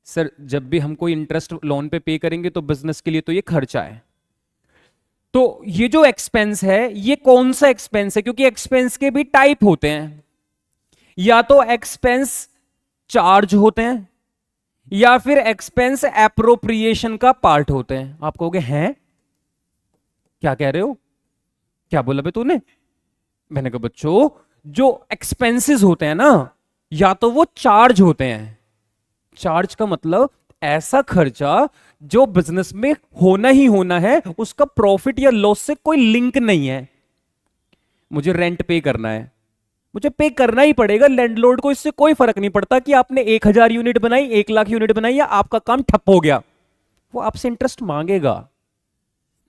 सर जब भी हम कोई इंटरेस्ट लोन पे पे करेंगे तो बिजनेस के लिए तो ये खर्चा है। तो ये जो एक्सपेंस है ये कौन सा एक्सपेंस है? क्योंकि एक्सपेंस के भी टाइप होते हैं, या तो एक्सपेंस चार्ज होते हैं या फिर एक्सपेंस एप्रोप्रिएशन का पार्ट होते हैं। आप कहोगे हैं, क्या कह रहे हो, क्या बोला बे तूने? मैंने कहा बच्चों जो एक्सपेंसेस होते हैं ना, या तो वो चार्ज होते हैं। चार्ज का मतलब ऐसा खर्चा जो बिजनेस में होना ही होना है, उसका प्रॉफिट या लॉस से कोई लिंक नहीं है। मुझे रेंट पे करना है, मुझे पे करना ही पड़ेगा लैंडलॉर्ड को, इससे कोई फर्क नहीं पड़ता कि आपने 1000 यूनिट बनाई, 1 लाख यूनिट बनाई, या आपका काम ठप हो गया, वो आपसे इंटरेस्ट मांगेगा।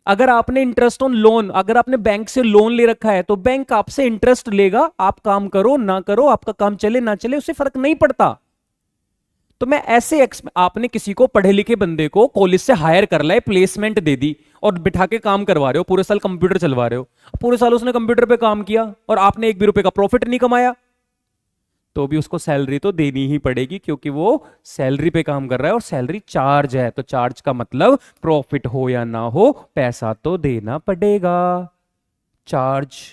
अगर आपने इंटरेस्ट ऑन लोन, अगर आपने बैंक से लोन ले रखा है तो बैंक आपसे इंटरेस्ट लेगा, आप काम करो ना करो, आपका काम चले ना चले, उससे फर्क नहीं पड़ता। तो मैं ऐसे, आपने किसी को पढ़े लिखे बंदे को कॉलेज से हायर कर लाए, प्लेसमेंट दे दी और बिठा के काम करवा रहे हो, पूरे साल कंप्यूटर चलवा रहे हो, पूरे साल उसने कंप्यूटर पे काम किया और आपने 1 भी रुपए का प्रॉफिट नहीं कमाया, तो भी उसको सैलरी तो देनी ही पड़ेगी, क्योंकि वो सैलरी पे काम कर रहा है और सैलरी चार्ज है। तो चार्ज का मतलब प्रॉफिट हो या ना हो, पैसा तो देना पड़ेगा, चार्ज।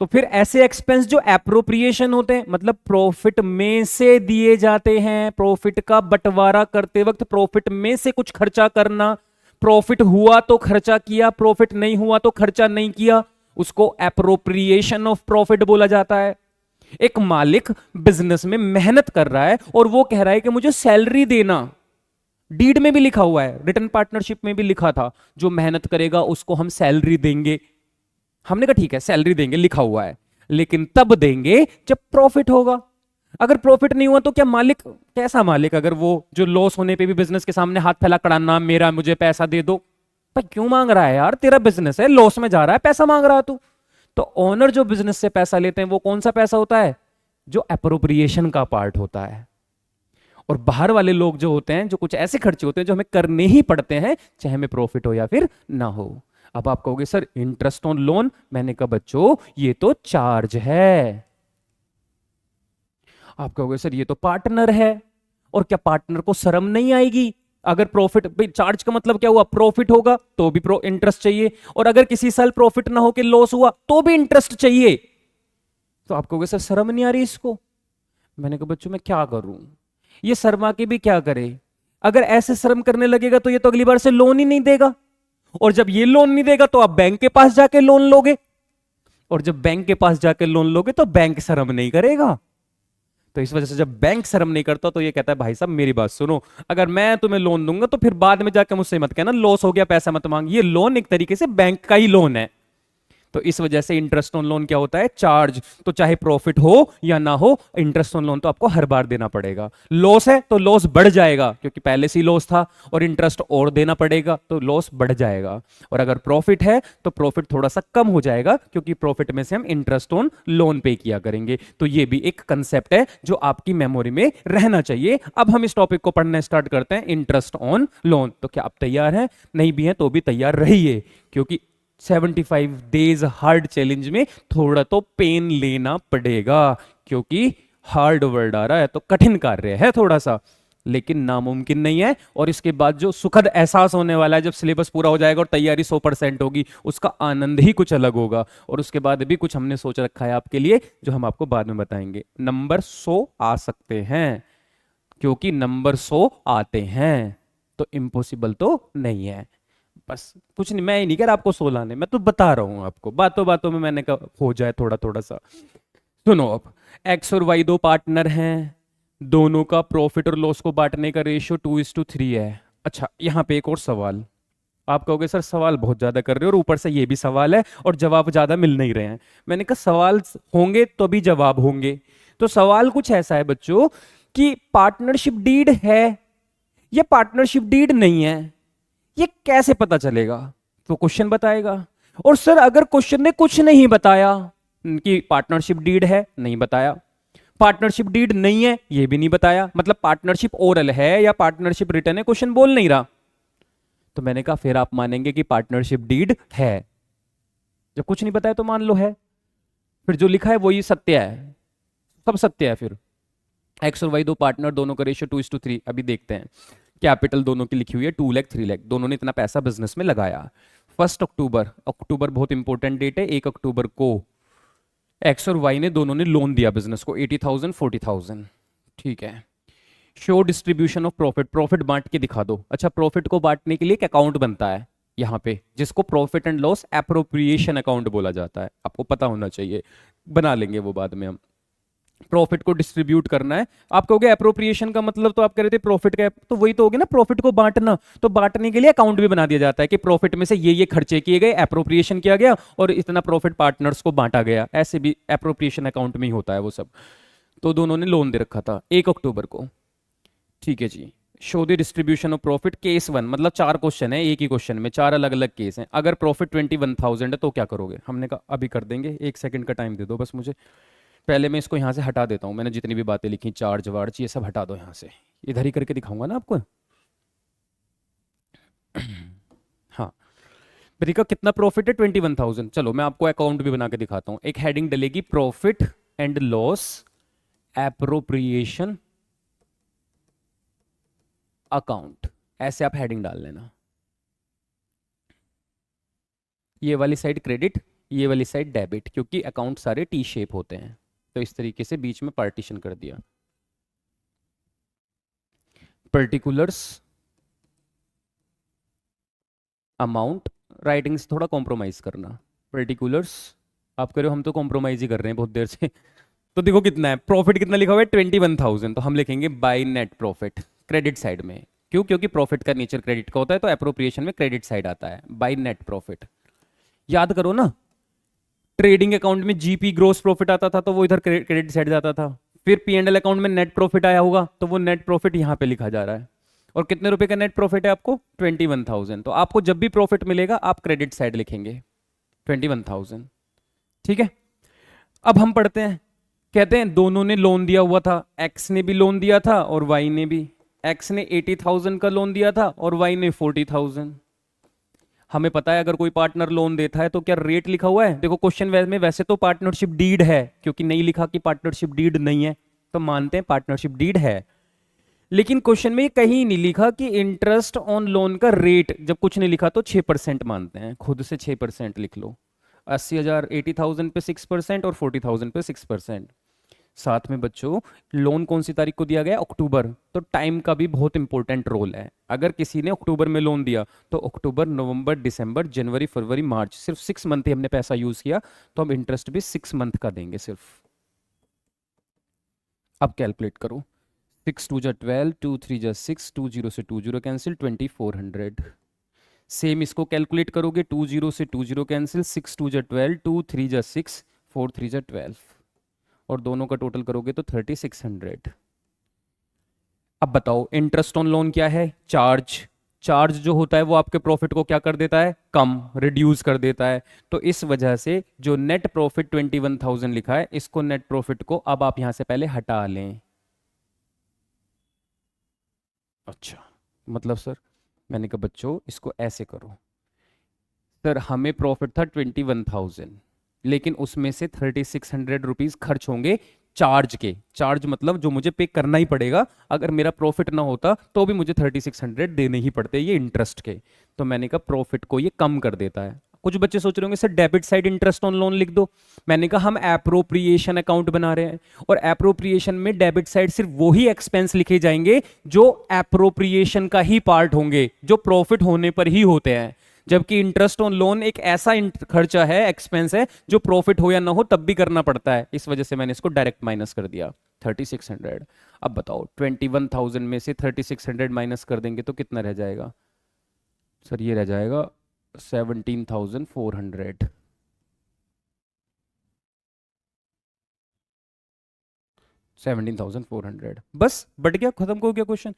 तो फिर ऐसे एक्सपेंस जो एप्रोप्रिएशन होते हैं, मतलब प्रॉफिट में से दिए जाते हैं, प्रॉफिट का बंटवारा करते वक्त प्रॉफिट में से कुछ खर्चा करना, प्रॉफिट हुआ तो खर्चा किया, प्रॉफिट नहीं हुआ तो खर्चा नहीं किया, उसको एप्रोप्रिएशन ऑफ प्रॉफिट बोला जाता है। एक मालिक बिजनेस में मेहनत कर रहा है और वो कह रहा है कि मुझे सैलरी देना, डीड में भी लिखा हुआ है, रिटर्न पार्टनरशिप में भी लिखा था, जो मेहनत करेगा उसको हम सैलरी देंगे। हमने कहा ठीक है सैलरी देंगे, लिखा हुआ है, लेकिन तब देंगे जब प्रॉफिट होगा। अगर प्रॉफिट नहीं हुआ तो क्या मालिक, कैसा मालिक, अगर वो जो लॉस होने पे भी बिजनेस के सामने हाथ फैला कड़ाना, मेरा मुझे पैसा दे दो, भाई क्यों मांग रहा है यार, तेरा बिजनेस है, लॉस में जा रहा है, पैसा मांग रहा है तू। तो ओनर जो बिजनेस से पैसा लेते हैं वो कौन सा पैसा होता है? जो एप्रोप्रिएशन का पार्ट होता है। और बाहर वाले लोग जो होते हैं, जो कुछ ऐसे खर्चे होते हैं जो हमें करने ही पड़ते हैं, चाहे हमें प्रॉफिट हो या फिर ना हो। अब आप कहोगे सर इंटरेस्ट ऑन लोन, मैंने कहा बच्चों ये तो चार्ज है। आप कहोगे सर ये तो पार्टनर है, और क्या पार्टनर को शर्म नहीं आएगी अगर प्रॉफिट, चार्ज का मतलब क्या हुआ, प्रॉफिट होगा तो भी इंटरेस्ट चाहिए, और अगर किसी साल प्रॉफिट ना हो के लॉस हुआ तो भी इंटरेस्ट चाहिए। तो आप कहोगे सर शर्म नहीं आ रही इसको। मैंने कहा बच्चों मैं क्या करूं, ये शर्मा के भी क्या करे, अगर ऐसे शर्म करने लगेगा तो ये तो अगली बार से लोन ही नहीं देगा, और जब ये लोन नहीं देगा तो आप बैंक के पास जाके लोन लोगे, और जब बैंक के पास जाके लोन लोगे तो बैंक शर्म नहीं करेगा। तो इस वजह से जब बैंक शर्म नहीं करता तो ये कहता है भाई साहब मेरी बात सुनो, अगर मैं तुम्हें लोन दूंगा तो फिर बाद में जाके मुझसे मत कहना लॉस हो गया पैसा मत मांग, ये लोन एक तरीके से बैंक का ही लोन है। तो इस वजह से इंटरेस्ट ऑन लोन क्या होता है, चार्ज। तो चाहे प्रॉफिट हो या ना हो, इंटरेस्ट ऑन लोन तो आपको हर बार देना पड़ेगा। लॉस है तो लॉस बढ़ जाएगा क्योंकि पहले से ही लॉस था, और इंटरेस्ट और देना पड़ेगा तो लॉस बढ़ जाएगा। और अगर प्रॉफिट है तो प्रॉफिट थोड़ा सा कम हो जाएगा क्योंकि प्रॉफिट में से हम इंटरेस्ट ऑन लोन पे किया करेंगे। तो ये भी एक कंसेप्ट है जो आपकी मेमोरी में रहना चाहिए। अब हम इस टॉपिक को पढ़ना स्टार्ट करते हैं, इंटरेस्ट ऑन लोन। तो क्या आप तैयार हैं? नहीं भी हैं तो भी तैयार रहिए, क्योंकि 75 डेज हार्ड चैलेंज में थोड़ा तो पेन लेना पड़ेगा, क्योंकि हार्ड वर्ड आ रहा है तो कठिन कार्य है थोड़ा सा, लेकिन नामुमकिन नहीं है। और इसके बाद जो सुखद एहसास होने वाला है जब सिलेबस पूरा हो जाएगा और तैयारी 100% होगी, उसका आनंद ही कुछ अलग होगा। और उसके बाद भी कुछ हमने सोच रखा है आपके लिए जो हम आपको बाद में बताएंगे। नंबर 100 आ सकते हैं, क्योंकि नंबर 100 आते हैं, तो इम्पॉसिबल तो नहीं है। बस कुछ नहीं, मैं ही नहीं कह रहा आपको 100 लाने, मैं तो बता रहा हूं आपको, बातों बातों में मैंने कहा हो जाए थोड़ा थोड़ा सा। सुनो, अब एक्स और वाई दो पार्टनर हैं, दोनों का प्रॉफिट और लॉस को बांटने का रेशियो 2:3 है। अच्छा, यहां पे एक और सवाल। आप कहोगे सर सवाल बहुत ज्यादा कर रहे हो और ऊपर से ये भी सवाल है और जवाब ज्यादा मिल नहीं रहे हैं। मैंने कहा सवाल होंगे तो भी जवाब होंगे। तो सवाल कुछ ऐसा है बच्चों कि पार्टनरशिप डीड है या पार्टनरशिप डीड नहीं है, ये कैसे पता चलेगा? तो क्वेश्चन बताएगा। और सर अगर क्वेश्चन ने कुछ नहीं बताया कि पार्टनरशिप डीड है, नहीं बताया, पार्टनरशिप डीड नहीं है ये भी नहीं बताया, मतलब पार्टनरशिप ओरल है या पार्टनरशिप रिटन है, क्वेश्चन बोल नहीं रहा, तो मैंने कहा फिर आप मानेंगे कि पार्टनरशिप डीड है। जब कुछ नहीं बताया तो मान लो है, फिर जो लिखा है वही सत्य है, सब सत्य है। फिर एक्स और वाई दो पार्टनर, दोनों का रेशियो 2:3। अभी देखते हैं, कैपिटल दोनों की लिखी हुई है 2 लाख 3 लाख, दोनों ने इतना पैसा बिजनेस में लगाया। 1 अक्टूबर, अक्टूबर बहुत इंपॉर्टेंट डेट है, 1 अक्टूबर को एक्स और वाई ने दोनों ने लोन दिया बिजनेस को 80,000 40,000। ठीक है, show distribution of profit, profit बांट के दिखा दो। अच्छा, प्रॉफिट को बांटने के लिए एक अकाउंट बनता है यहां पे, जिसको profit and loss appropriation account बोला जाता है, आपको पता होना चाहिए, बना लेंगे वो बाद में हम। प्रॉफिट को डिस्ट्रीब्यूट करना है। आप कहोगे एप्रोप्रिएशन का मतलब, तो आप कह रहे थे प्रॉफिट का, तो वही तो होगी ना, प्रॉफिट को बांटना। तो बांटने के लिए अकाउंट भी बना दिया जाता है कि प्रॉफिट में से ये खर्चे किए गए, एप्रोप्रिएशन किया गया और इतना प्रॉफिट पार्टनर्स को बांटा गया, ऐसे भी एप्रोप्रिएशन अकाउंट में ही होता है वो सब। तो दोनों ने लोन दे रखा था 1 अक्टूबर को। ठीक है जी, show the distribution of profit case 1, मतलब 4 क्वेश्चन है एक ही क्वेश्चन में, 4 अलग अलग केस हैं। अगर प्रॉफिट 21,000 है तो क्या करोगे? हमने कहा अभी कर देंगे, 1 सेकंड का टाइम दे दो बस मुझे। पहले मैं इसको यहाँ से हटा देता हूँ, मैंने जितनी भी बातें लिखी चार्ज वार्ज ये सब हटा दो यहाँ से, इधर ही करके दिखाऊंगा ना आपको। हाँ, ब्रिका कितना प्रॉफिट है? 21,000। चलो मैं आपको अकाउंट भी बना के दिखाता हूँ। एक हेडिंग डलेगी profit and loss appropriation account, ऐसे आप हेडिंग डाल लेना। ये वाली साइड क्रेडिट, ये वाली साइड डेबिट, क्योंकि अकाउंट सारे टी शेप होते हैं, तो इस तरीके से बीच में पार्टीशन कर दिया। पर्टिकुलर्स अमाउंट, राइटिंग से थोड़ा कॉम्प्रोमाइज करना। पर्टिकुलर्स आप करो, हम तो कॉम्प्रोमाइज ही कर रहे हैं बहुत देर से। तो देखो कितना है, प्रॉफिट कितना लिखा हुआ है 21,000, तो हम लिखेंगे by net profit credit side में। क्यों? क्योंकि प्रॉफिट का नेचर क्रेडिट का होता है, तो एप्रोप्रिएशन में क्रेडिट साइड आता है, बाय नेट प्रॉफिट। याद करो ना, ट्रेडिंग अकाउंट में जीपी ग्रोस प्रॉफिट आता था तो वो इधर क्रेडिट साइड जाता था, फिर पी एंड एल अकाउंट में नेट प्रॉफिट आया होगा तो वो नेट प्रॉफिट यहां पे लिखा जा रहा है। और कितने रुपए का नेट प्रॉफिट है आपको? 21,000। तो आपको जब भी प्रॉफिट मिलेगा आप क्रेडिट साइड लिखेंगे 21,000। ठीक है, अब हम पढ़ते हैं। कहते हैं दोनों ने लोन दिया हुआ था, एक्स ने भी लोन दिया था और वाई ने भी। एक्स ने 80,000 का लोन दिया था और वाई ने 40,000। हमें पता है अगर कोई पार्टनर लोन देता है तो क्या रेट लिखा हुआ है? देखो क्वेश्चन में वैसे तो पार्टनरशिप डीड है, क्योंकि नहीं लिखा कि पार्टनरशिप डीड नहीं है, तो मानते हैं पार्टनरशिप डीड है। लेकिन क्वेश्चन में ये कहीं नहीं लिखा कि इंटरेस्ट ऑन लोन का रेट, जब कुछ नहीं लिखा तो 6% मानते हैं, खुद से 6% लिख लो। 80,000 80,000 पे 6% और 40,000 पे 6%। साथ में बच्चों लोन कौन सी तारीख को दिया गया? अक्टूबर। तो टाइम का भी बहुत इंपॉर्टेंट रोल है। अगर किसी ने अक्टूबर में लोन दिया तो अक्टूबर, नवंबर, दिसंबर, जनवरी, फरवरी, मार्च, सिर्फ 6 मंथ ही हमने पैसा यूज किया, तो हम इंटरेस्ट भी 6 मंथ का देंगे सिर्फ। अब कैलकुलेट करो, 6 2 जा 12, 2 3 जा 6, 2 0 से 2 0 कैंसिल, 2400। सेम इसको कैलकुलेट करोगे, 2 0 से 2 0 कैंसिल, 6 2 जा 12, 2 3 जा 6, 4 3 जा 12, और दोनों का टोटल करोगे तो 3600। अब बताओ इंटरेस्ट ऑन लोन क्या है? चार्ज। चार्ज जो होता है वो आपके प्रॉफिट को क्या कर देता है? कम, रिड्यूस कर देता है। तो इस वजह से जो नेट प्रॉफिट 21,000 लिखा है, इसको नेट प्रॉफिट को अब आप यहां से पहले हटा लें। अच्छा, मतलब सर, मैंने कहा बच्चों इसको ऐसे करो, सर हमें प्रॉफिट था 21,000, लेकिन उसमें से 3600 रुपीज खर्च होंगे चार्ज के। चार्ज मतलब जो मुझे पे करना ही पड़ेगा, अगर मेरा प्रॉफिट ना होता तो भी मुझे 3600 देने ही पड़ते, ये इंटरेस्ट के। तो मैंने कहा प्रॉफिट को ये कम कर देता है। कुछ बच्चे सोच रहे होंगे sir debit side interest on loan लिख दो। मैंने कहा हम एप्रोप्रिएशन अकाउंट बना रहे हैं, और एप्रोप्रिएशन में डेबिट साइड सिर्फ वही एक्सपेंस लिखे जाएंगे जो एप्रोप्रिएशन का ही पार्ट होंगे, जो प्रॉफिट होने पर ही होते हैं। जबकि इंटरेस्ट ऑन लोन एक ऐसा खर्चा है, एक्सपेंस है, जो प्रॉफिट हो या ना हो तब भी करना पड़ता है। इस वजह से मैंने इसको डायरेक्ट माइनस कर दिया 3600। अब बताओ 21,000 में से 3600 माइनस कर देंगे तो कितना रह जाएगा? सर ये रह जाएगा 17,400। 17,400 बस बट गया, खत्म हो गया क्वेश्चन।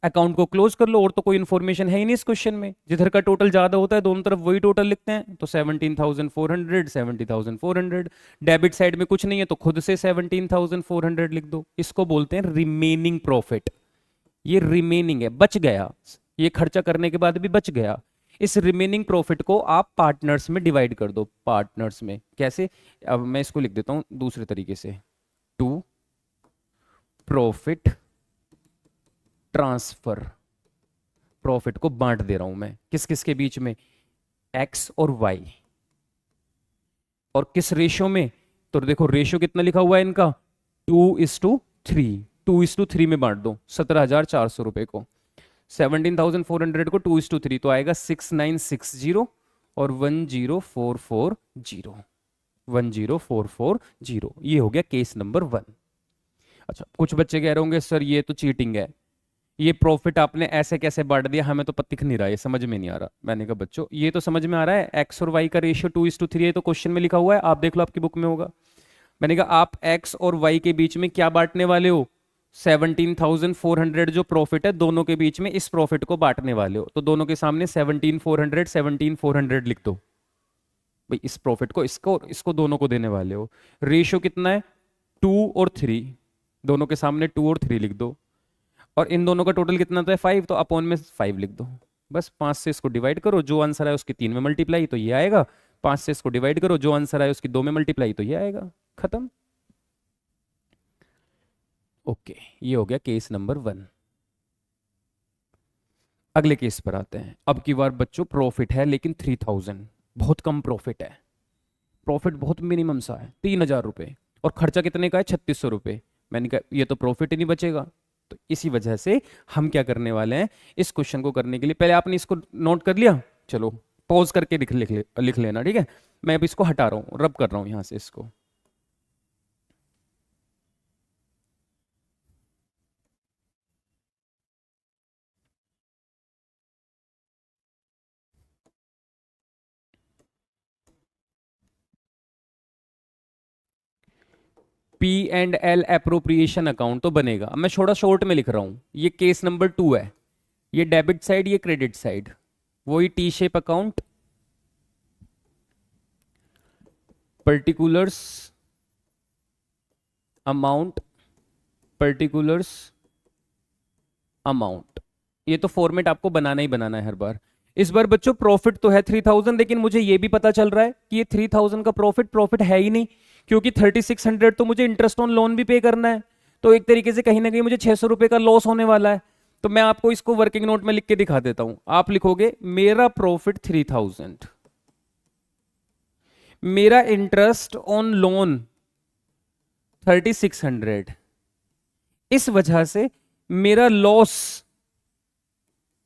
अकाउंट को क्लोज कर लो, और तो कोई इन्फॉर्मेशन है ही नहीं इस क्वेश्चन में। जिधर का टोटल ज्यादा होता है दोनों तरफ वही टोटल लिखते हैं, तो 17,400, 70,400। डेबिट साइड में कुछ नहीं है तो खुद से 17,400 लिख दो। इसको बोलते हैं रिमेनिंग प्रॉफिट। ये रिमेनिंग है, बच गया, ये खर्चा करने के बाद भी बच गया। इस रिमेनिंग प्रॉफिट को आप पार्टनर्स में डिवाइड कर दो। पार्टनर्स में कैसे? अब मैं इसको लिख देता हूं दूसरे तरीके से, टू प्रॉफिट ट्रांसफर। प्रॉफिट को बांट दे रहा हूं मैं किस किस के बीच में? एक्स और वाई। और किस रेशो में? तो देखो रेशो कितना लिखा हुआ है इनका, 2:3। 2:3 में बांट दो 17,400 रुपए को। 17,400 को 2:3 तो आएगा 6960 और 10440। 10440, ये हो गया केस नंबर 1। अच्छा, कुछ बच्चे कह रहे होंगे सर ये तो चीटिंग है, ये प्रॉफिट आपने ऐसे कैसे बांट दिया, हमें तो दिख नहीं रहा, ये समझ में नहीं आ रहा। मैंने कहा बच्चों ये तो समझ में आ रहा है, एक्स और वाई का रेशियो 2:3 है, तो क्वेश्चन में लिखा हुआ है, आप देख लो आपकी बुक में होगा। मैंने कहा आप एक्स और वाई के बीच में क्या बांटने वाले हो? 17,400 जो प्रॉफिट है दोनों के बीच में इस प्रॉफिट को बांटने वाले हो। तो दोनों के सामने 17,400 17,400 लिख दो भाई, इस प्रॉफिट को इसको दोनों को देने वाले हो। रेशियो कितना है? 2 और 3, दोनों के सामने 2 और 3 लिख दो। और इन दोनों का टोटल कितना था? 5, तो अपॉन में 5 लिख दो। बस 5 से इसको डिवाइड करो, जो आंसर आए उसकी 3 में मल्टीप्लाई, तो ये आएगा। 5 से इसको डिवाइड करो, जो आंसर आए उसकी 2 में मल्टीप्लाई, तो ये आएगा। खत्म। ओके, ये हो गया केस नंबर 1। अगले केस पर आते हैं। अब की बार बच्चों प्रॉफिट है लेकिन 3,000, बहुत कम प्रॉफिट है। प्रॉफिट बहुत मिनिमम सा है, 3,000 रुपए, और खर्चा कितने का है? 3600 रुपए। मैंने कहा ये तो प्रॉफिट ही नहीं बचेगा। तो इसी वजह से हम क्या करने वाले हैं, इस क्वेश्चन को करने के लिए पहले आपने इसको नोट कर लिया, चलो पॉज करके लिख लेना, ठीक है। मैं अब इसको हटा रहा हूं, रब कर रहा हूं यहां से इसको। P&L एप्रोप्रिएशन अकाउंट तो बनेगा। मैं थोड़ा शॉर्ट में लिख रहा हूं, ये केस नंबर 2 है। ये डेबिट साइड, ये क्रेडिट साइड, वही T shape account, particulars amount, particulars amount. ये तो फॉर्मेट आपको बनाना ही बनाना है हर बार। इस बार बच्चों प्रॉफिट तो है 3,000, लेकिन मुझे ये भी पता चल रहा है कि ये 3,000 का प्रॉफिट है ही नहीं, क्योंकि 3,600 तो मुझे इंटरेस्ट ऑन लोन भी पे करना है। तो एक तरीके से कहीं ना कहीं मुझे 600 रुपए का लॉस होने वाला है। तो मैं आपको इसको वर्किंग नोट में लिख के दिखा देता हूं। आप लिखोगे मेरा प्रॉफिट 3000, मेरा इंटरेस्ट ऑन लोन 3600, इस वजह से मेरा लॉस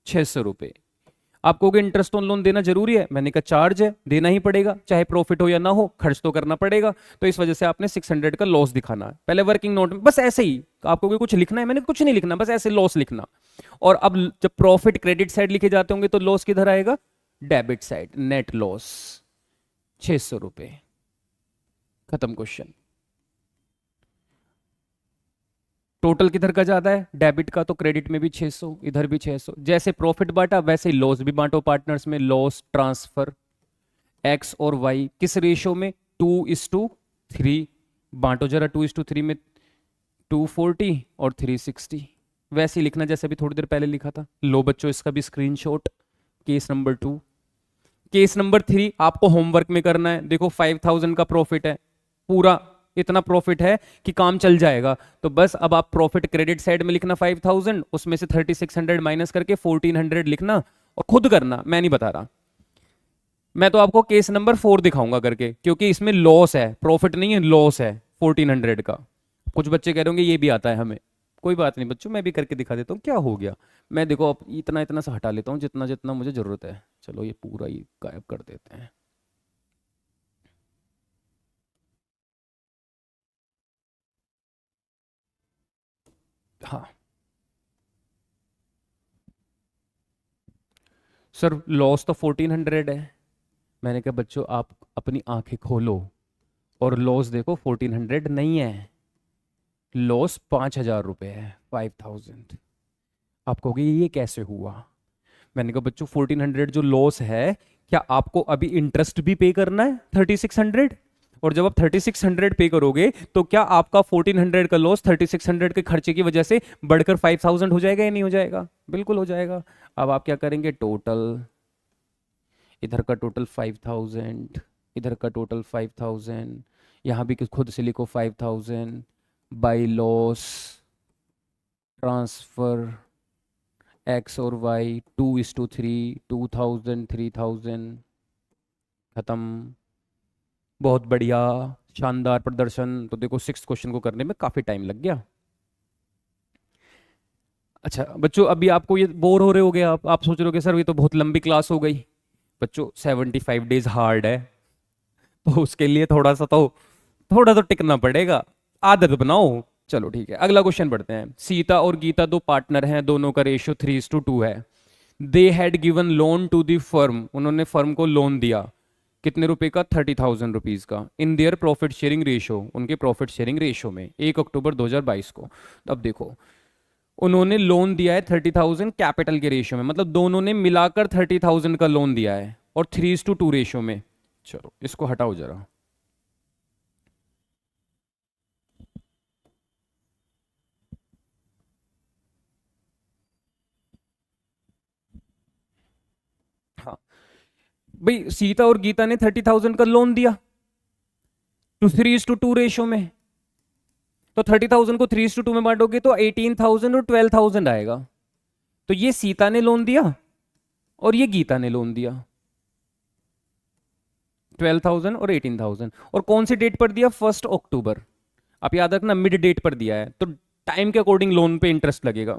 600 रुपए। आप कहोगे इंटरेस्ट ऑन लोन देना जरूरी है, मैंने कहा चार्ज है, देना ही पड़ेगा, चाहे प्रॉफिट हो या ना हो, खर्च तो करना पड़ेगा। तो इस वजह से आपने 600 का लॉस दिखाना है पहले वर्किंग नोट में, बस ऐसे ही। आपको कुछ लिखना है, मैंने कुछ नहीं लिखना, बस ऐसे लॉस लिखना। और अब जब प्रॉफिट क्रेडिट साइड लिखे जाते होंगे तो लॉस किधर आएगा, डेबिट साइड, नेट लॉस 600 रुपए, खत्म क्वेश्चन। टोटल किधर का ज्यादा है, डेबिट का, तो क्रेडिट में भी 600, इधर भी 600। जैसे प्रॉफिट बांटा वैसे ही लॉस भी बांटो पार्टनर्स में। लॉस ट्रांसफर एक्स और वाई किस रेशो में, 2:3 बांटो जरा। 2:3 में 240 और 360, वैसे ही लिखना जैसे अभी थोड़ी देर पहले लिखा था। लो बच्चों इसका भी screenshot. Case number 2। Case number 3 आपको होमवर्क में करना है। देखो 5000 का प्रॉफिट है, पूरा इतना प्रॉफिट है कि काम चल जाएगा। तो बस अब आप प्रॉफिट क्रेडिट साइड में लिखना 5000, उसमें से 3600 माइनस करके 1400 लिखना और खुद करना, मैं नहीं बता रहा। मैं तो आपको केस नंबर 4 दिखाऊंगा करके, क्योंकि इसमें लॉस है, प्रॉफिट नहीं है, लॉस है 1400 का। कुछ बच्चे कह रहे होंगे ये भी आता है हमें, कोई बात नहीं बच्चों, मैं भी करके दिखा देता हूँ। क्या हो गया, मैं देखो अब इतना इतना सा हटा लेता हूँ जितना जितना मुझे जरूरत है। चलो ये पूरा ही गायब कर देते हैं। हाँ सर, लॉस तो 1400 है। मैंने कहा बच्चों आप अपनी आंखें खोलो और लॉस देखो 1400 नहीं है, लॉस 5000 रुपये है, 5000। आप कहोगे ये कैसे हुआ। मैंने कहा बच्चों 1400 जो लॉस है, क्या आपको अभी इंटरेस्ट भी पे करना है 3600? और जब आप 3600 पे करोगे तो क्या आपका 1400 का लॉस 3600 के खर्चे की वजह से बढ़कर 5000 हो जाएगा या नहीं हो जाएगा? बिल्कुल हो जाएगा। अब आप क्या करेंगे, टोटल, इधर का टोटल 5000, इधर का टोटल 5000, यहां भी खुद से लिखो 5000 बाई लॉस ट्रांसफर एक्स और वाई 2:3, 2000, 3000, खत्म। बहुत बढ़िया, शानदार प्रदर्शन। तो देखो 6th क्वेश्चन को करने में काफी टाइम लग गया। अच्छा बच्चों, अभी आपको ये बोर हो रहे होगे, आप सोच रहे होगे सर ये तो बहुत लंबी क्लास हो गई। बच्चों 75 डेज हार्ड है, तो उसके लिए थोड़ा तो टिकना पड़ेगा, आदत बनाओ। चलो ठीक है, अगला क्वेश्चन पढ़ते हैं। सीता और गीता दो पार्टनर हैं, दोनों का रेशियो 3:2 है। They had given loan to the firm, उन्होंने फर्म को लोन दिया, कितने रुपए का, 30,000 रुपीज का। In their profit sharing ratio, उनके प्रॉफिट शेयरिंग रेशो में, 1 अक्टूबर 2022 को। अब देखो उन्होंने लोन दिया है 30,000 कैपिटल के रेशियो में, मतलब दोनों ने मिलाकर 30,000 का लोन दिया है और 3:2 रेशियो में। चलो इसको हटाओ जरा। हाँ भाई, सीता और गीता ने 30,000 का लोन दिया तो 3:2 रेशियो में, तो 30,000 को 3:2 में बांटोगे तो 18,000 और 12,000 आएगा। तो ये सीता ने लोन दिया और ये गीता ने लोन दिया, 12,000 और 18,000। और कौन सी डेट पर दिया, 1 अक्टूबर। आप याद रखना मिड डेट पर दिया है, तो टाइम के अकॉर्डिंग लोन पे इंटरेस्ट लगेगा।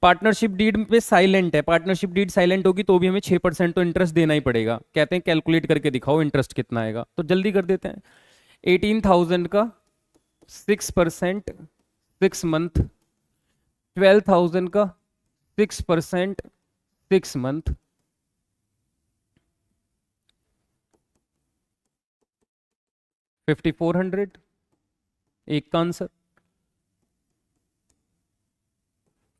पार्टनरशिप डीड पे साइलेंट है, पार्टनरशिप डीड साइलेंट होगी तो भी हमें 6% तो इंटरेस्ट देना ही पड़ेगा। कहते हैं कैलकुलेट करके दिखाओ इंटरेस्ट कितना आएगा, तो जल्दी कर देते हैं। 18,000 का 6% 6 मंथ, 12,000 का 6% 6 मंथ, 5400 एक का आंसर,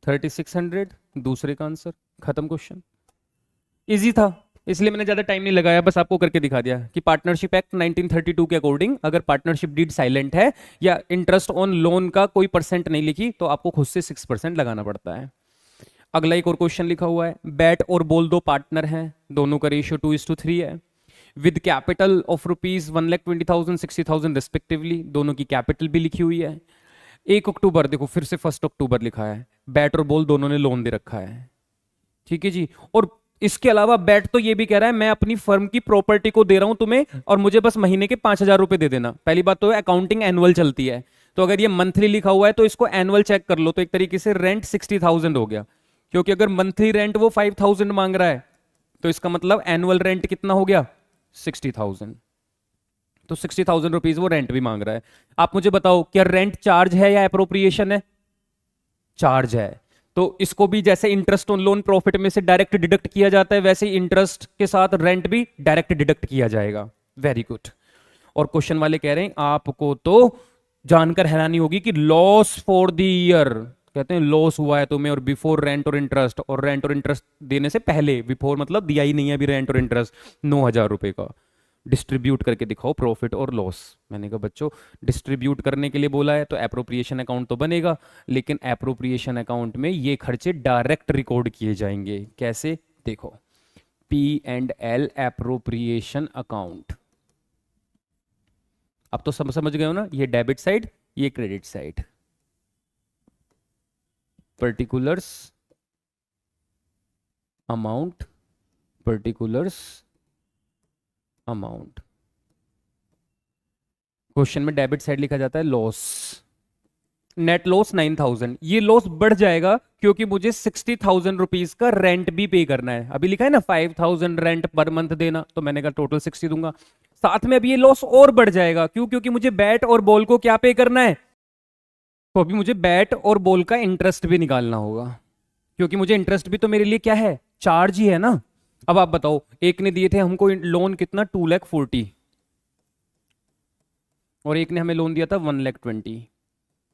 3600 दूसरे का आंसर, खत्म क्वेश्चन। इजी था इसलिए मैंने ज्यादा टाइम नहीं लगाया, बस आपको करके दिखा दिया कि पार्टनरशिप एक्ट 1932 के अकॉर्डिंग अगर पार्टनरशिप डीड साइलेंट है या इंटरेस्ट ऑन लोन का कोई परसेंट नहीं लिखी तो आपको खुद से 6% लगाना पड़ता है। अगला एक और क्वेश्चन लिखा हुआ है, बैट और बॉल दो पार्टनर हैं, दोनों का रेशियो 2:3 है, with capital of rupees 1,20,000 60,000 respectively, दोनों की कैपिटल भी लिखी हुई है। 1 अक्टूबर, देखो फिर से 1 अक्टूबर लिखा है, बैट और बॉल दोनों ने लोन दे रखा है, ठीक है जी। और इसके अलावा बैट तो ये भी कह रहा है मैं अपनी फर्म की प्रॉपर्टी को दे रहा हूं तुम्हें और मुझे बस महीने के 5,000 रुपए दे देना। पहली बात तो अकाउंटिंग एनुअल चलती है, तो अगर ये मंथली लिखा हुआ है तो इसको एनुअल चेक कर लो, तो एक तरीके से रेंट 60,000 हो गया, क्योंकि अगर मंथली रेंट वो 5,000 मांग रहा है तो इसका मतलब एनुअल रेंट कितना हो गया 60,000। तो 60,000 रुपीज वो रेंट भी मांग रहा है। आप मुझे बताओ क्या रेंट चार्ज है या अप्रोप्रिएशन है? चार्ज है। तो इसको भी जैसे इंटरेस्ट ऑन लोन प्रॉफिट में से डायरेक्ट डिडक्ट किया जाता है, वैसे ही इंटरेस्ट के साथ रेंट भी डायरेक्ट डिडक्ट किया जाएगा। Very good. और क्वेश्चन वाले कह रहे हैं आपको तो जानकर हैरानी होगी कि लॉस फॉर द ईयर, कहते हैं लॉस हुआ है तुम्हें, और बिफोर रेंट और इंटरेस्ट, और रेंट और इंटरेस्ट देने से पहले, बिफोर मतलब दिया ही नहीं है अभी रेंट और इंटरेस्ट, 9,000 रुपए का। डिस्ट्रीब्यूट करके दिखाओ प्रॉफिट और लॉस। मैंने कहा बच्चों डिस्ट्रीब्यूट करने के लिए बोला है तो एप्रोप्रिएशन अकाउंट तो बनेगा, लेकिन एप्रोप्रिएशन अकाउंट में ये खर्चे डायरेक्ट रिकॉर्ड किए जाएंगे। कैसे? देखो P&L एप्रोप्रिएशन अकाउंट। अब तो समझ गए हो ना, ये डेबिट साइड ये credit side. Particulars amount, particulars amount. Question में डेबिट साइड लिखा जाता है लॉस, नेट लॉस 9,000। ये लॉस बढ़ जाएगा क्योंकि मुझे 60,000 रुपीज का रेंट भी पे करना है। अभी लिखा है ना 5,000 रेंट पर मंथ देना, तो मैंने कहा टोटल 60 दूंगा। साथ में अभी ये लॉस और बढ़ जाएगा, क्यों? क्योंकि मुझे बैट और बॉल को क्या पे करना है, तो अभी मुझे बैट और बॉल का इंटरेस्ट भी निकालना होगा, क्योंकि मुझे इंटरेस्ट भी तो मेरे लिए क्या है, चार्ज ही है ना। अब आप बताओ, एक ने दिए थे हमको लोन कितना 2,40,000 और एक ने हमें लोन दिया था 1,20,000।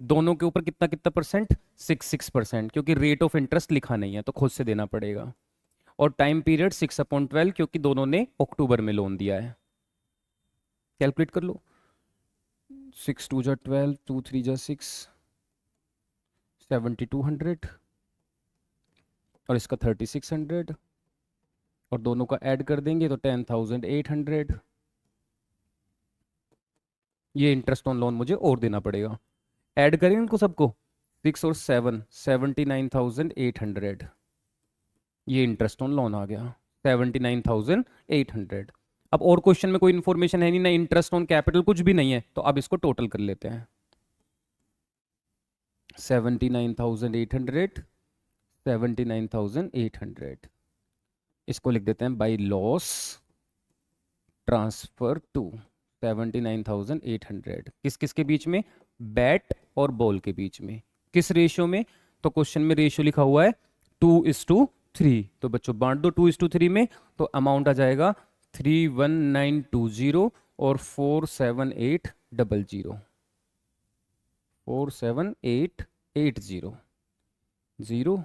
दोनों के ऊपर कितना कितना परसेंट, 6%, क्योंकि रेट ऑफ इंटरेस्ट लिखा नहीं है तो खुद से देना पड़ेगा। और टाइम पीरियड 6/12, क्योंकि दोनों ने अक्टूबर में लोन दिया है। कैलकुलेट कर लो, 6 2 जा 12, 2 3 जा 6, 7,200 और इसका 3,600 और दोनों का ऐड कर देंगे तो 10,800। ये इंटरेस्ट ऑन लोन मुझे और देना पड़ेगा। ऐड करें इनको सबको, 6 और 7, 79,800। ये इंटरेस्ट ऑन लोन आ गया 79,800। अब और क्वेश्चन में कोई इंफॉर्मेशन है नहीं, ना इंटरेस्ट ऑन कैपिटल, कुछ भी नहीं है, तो अब इसको टोटल कर लेते हैं। 79,800, 79,800, इसको लिख देते हैं बाय लॉस ट्रांसफर टू 79,800। किस किस के बीच में, बैट और बॉल के बीच में। किस रेशियो में, तो क्वेश्चन में रेशियो लिखा हुआ है 2:3, तो बच्चों बांट दो 2:3 में, तो अमाउंट आ जाएगा 31920 और 47800, 47880 0।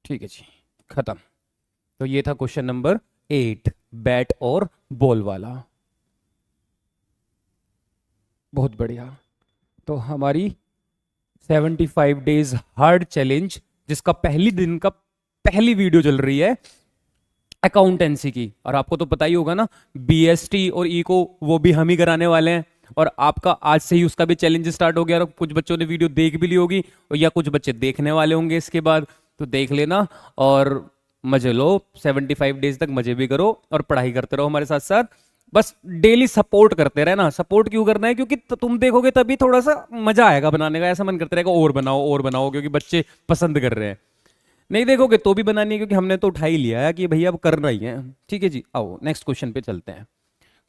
ठीक है जी, खत्म। तो ये था क्वेश्चन नंबर 8, बैट और बॉल वाला। बहुत बढ़िया। तो हमारी 75 डेज हार्ड चैलेंज, जिसका पहली दिन का पहली वीडियो चल रही है अकाउंटेंसी की, और आपको तो पता ही होगा ना BST और इको वो भी हम ही कराने वाले हैं, और आपका आज से ही उसका भी चैलेंज स्टार्ट हो गया। और कुछ बच्चों ने वीडियो देख भी ली होगी, या कुछ बच्चे देखने वाले होंगे इसके बाद, तो देख लेना और मजे लो। 75 डेज तक मजे भी करो और पढ़ाई करते रहो हमारे साथ साथ। बस डेली सपोर्ट करते रहना। सपोर्ट क्यों करना है, क्योंकि तुम देखोगे तभी थोड़ा सा मजा आएगा बनाने का, ऐसा मन करते रहेगा और बनाओ और बनाओ, क्योंकि बच्चे पसंद कर रहे हैं। नहीं देखोगे तो भी बनानी है, क्योंकि हमने तो उठा ही लिया है कि भैया अब कर रही है। ठीक है जी, आओ नेक्स्ट क्वेश्चन पे चलते हैं।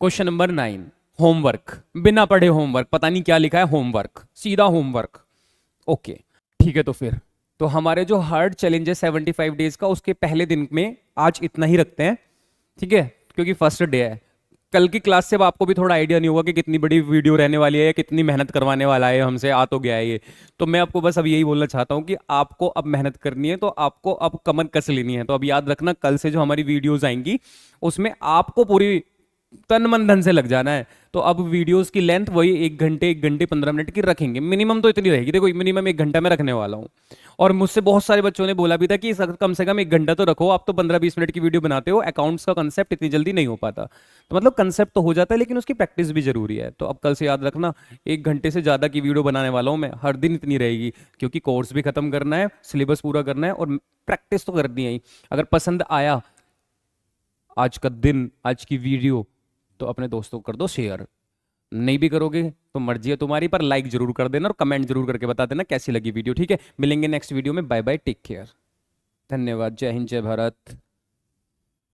Question number 9, homework. बिना पढ़े होमवर्क, पता नहीं क्या लिखा है, होमवर्क, सीधा होमवर्क। ओके ठीक है, तो फिर तो हमारे जो हार्ड चैलेंज है 75 डेज का, उसके पहले दिन में आज इतना ही रखते हैं, ठीक है, क्योंकि फर्स्ट डे है। कल की क्लास से अब आपको भी थोड़ा आइडिया नहीं होगा कि कितनी बड़ी वीडियो रहने वाली है या कितनी मेहनत करवाने वाला है हमसे, आ तो गया है ये। तो मैं आपको बस अब यही बोलना चाहता हूं कि आपको अब मेहनत करनी है, तो आपको अब कमर कस लेनी है। तो अब याद रखना, कल से जो हमारी वीडियोस आएंगी उसमें आपको पूरी तन मन धन से लग जाना है। तो अब वीडियोस की लेंथ वही 1 घंटे 15 मिनट की रखेंगे, मिनिमम तो इतनी रहेगी। देखो मिनिमम 1 घंटा में रखने वाला हूँ। और मुझसे बहुत सारे बच्चों ने बोला भी था कि कम से कम 1 घंटा तो रखो, आप तो 15-20 मिनट की वीडियो बनाते हो, अकाउंट्स का कंसेप्ट इतनी जल्दी नहीं हो पाता। तो मतलब कंसेप्ट तो हो जाता है लेकिन उसकी प्रैक्टिस भी जरूरी है। तो अब कल से याद रखना, 1 घंटे से ज्यादा की वीडियो बनाने वाला हूँ मैं, हर दिन इतनी रहेगी, क्योंकि कोर्स भी खत्म करना है, सिलेबस पूरा करना है और प्रैक्टिस तो करनी है ही। अगर पसंद आया आज का दिन, आज की वीडियो, तो अपने दोस्तों को कर दो शेयर। नहीं भी करोगे तो मर्जी है तुम्हारी, पर लाइक जरूर कर देना और कमेंट जरूर करके बता देना कैसी लगी वीडियो। ठीक है, मिलेंगे नेक्स्ट वीडियो में। बाय बाय, टेक केयर, धन्यवाद, जय हिंद, जय भारत।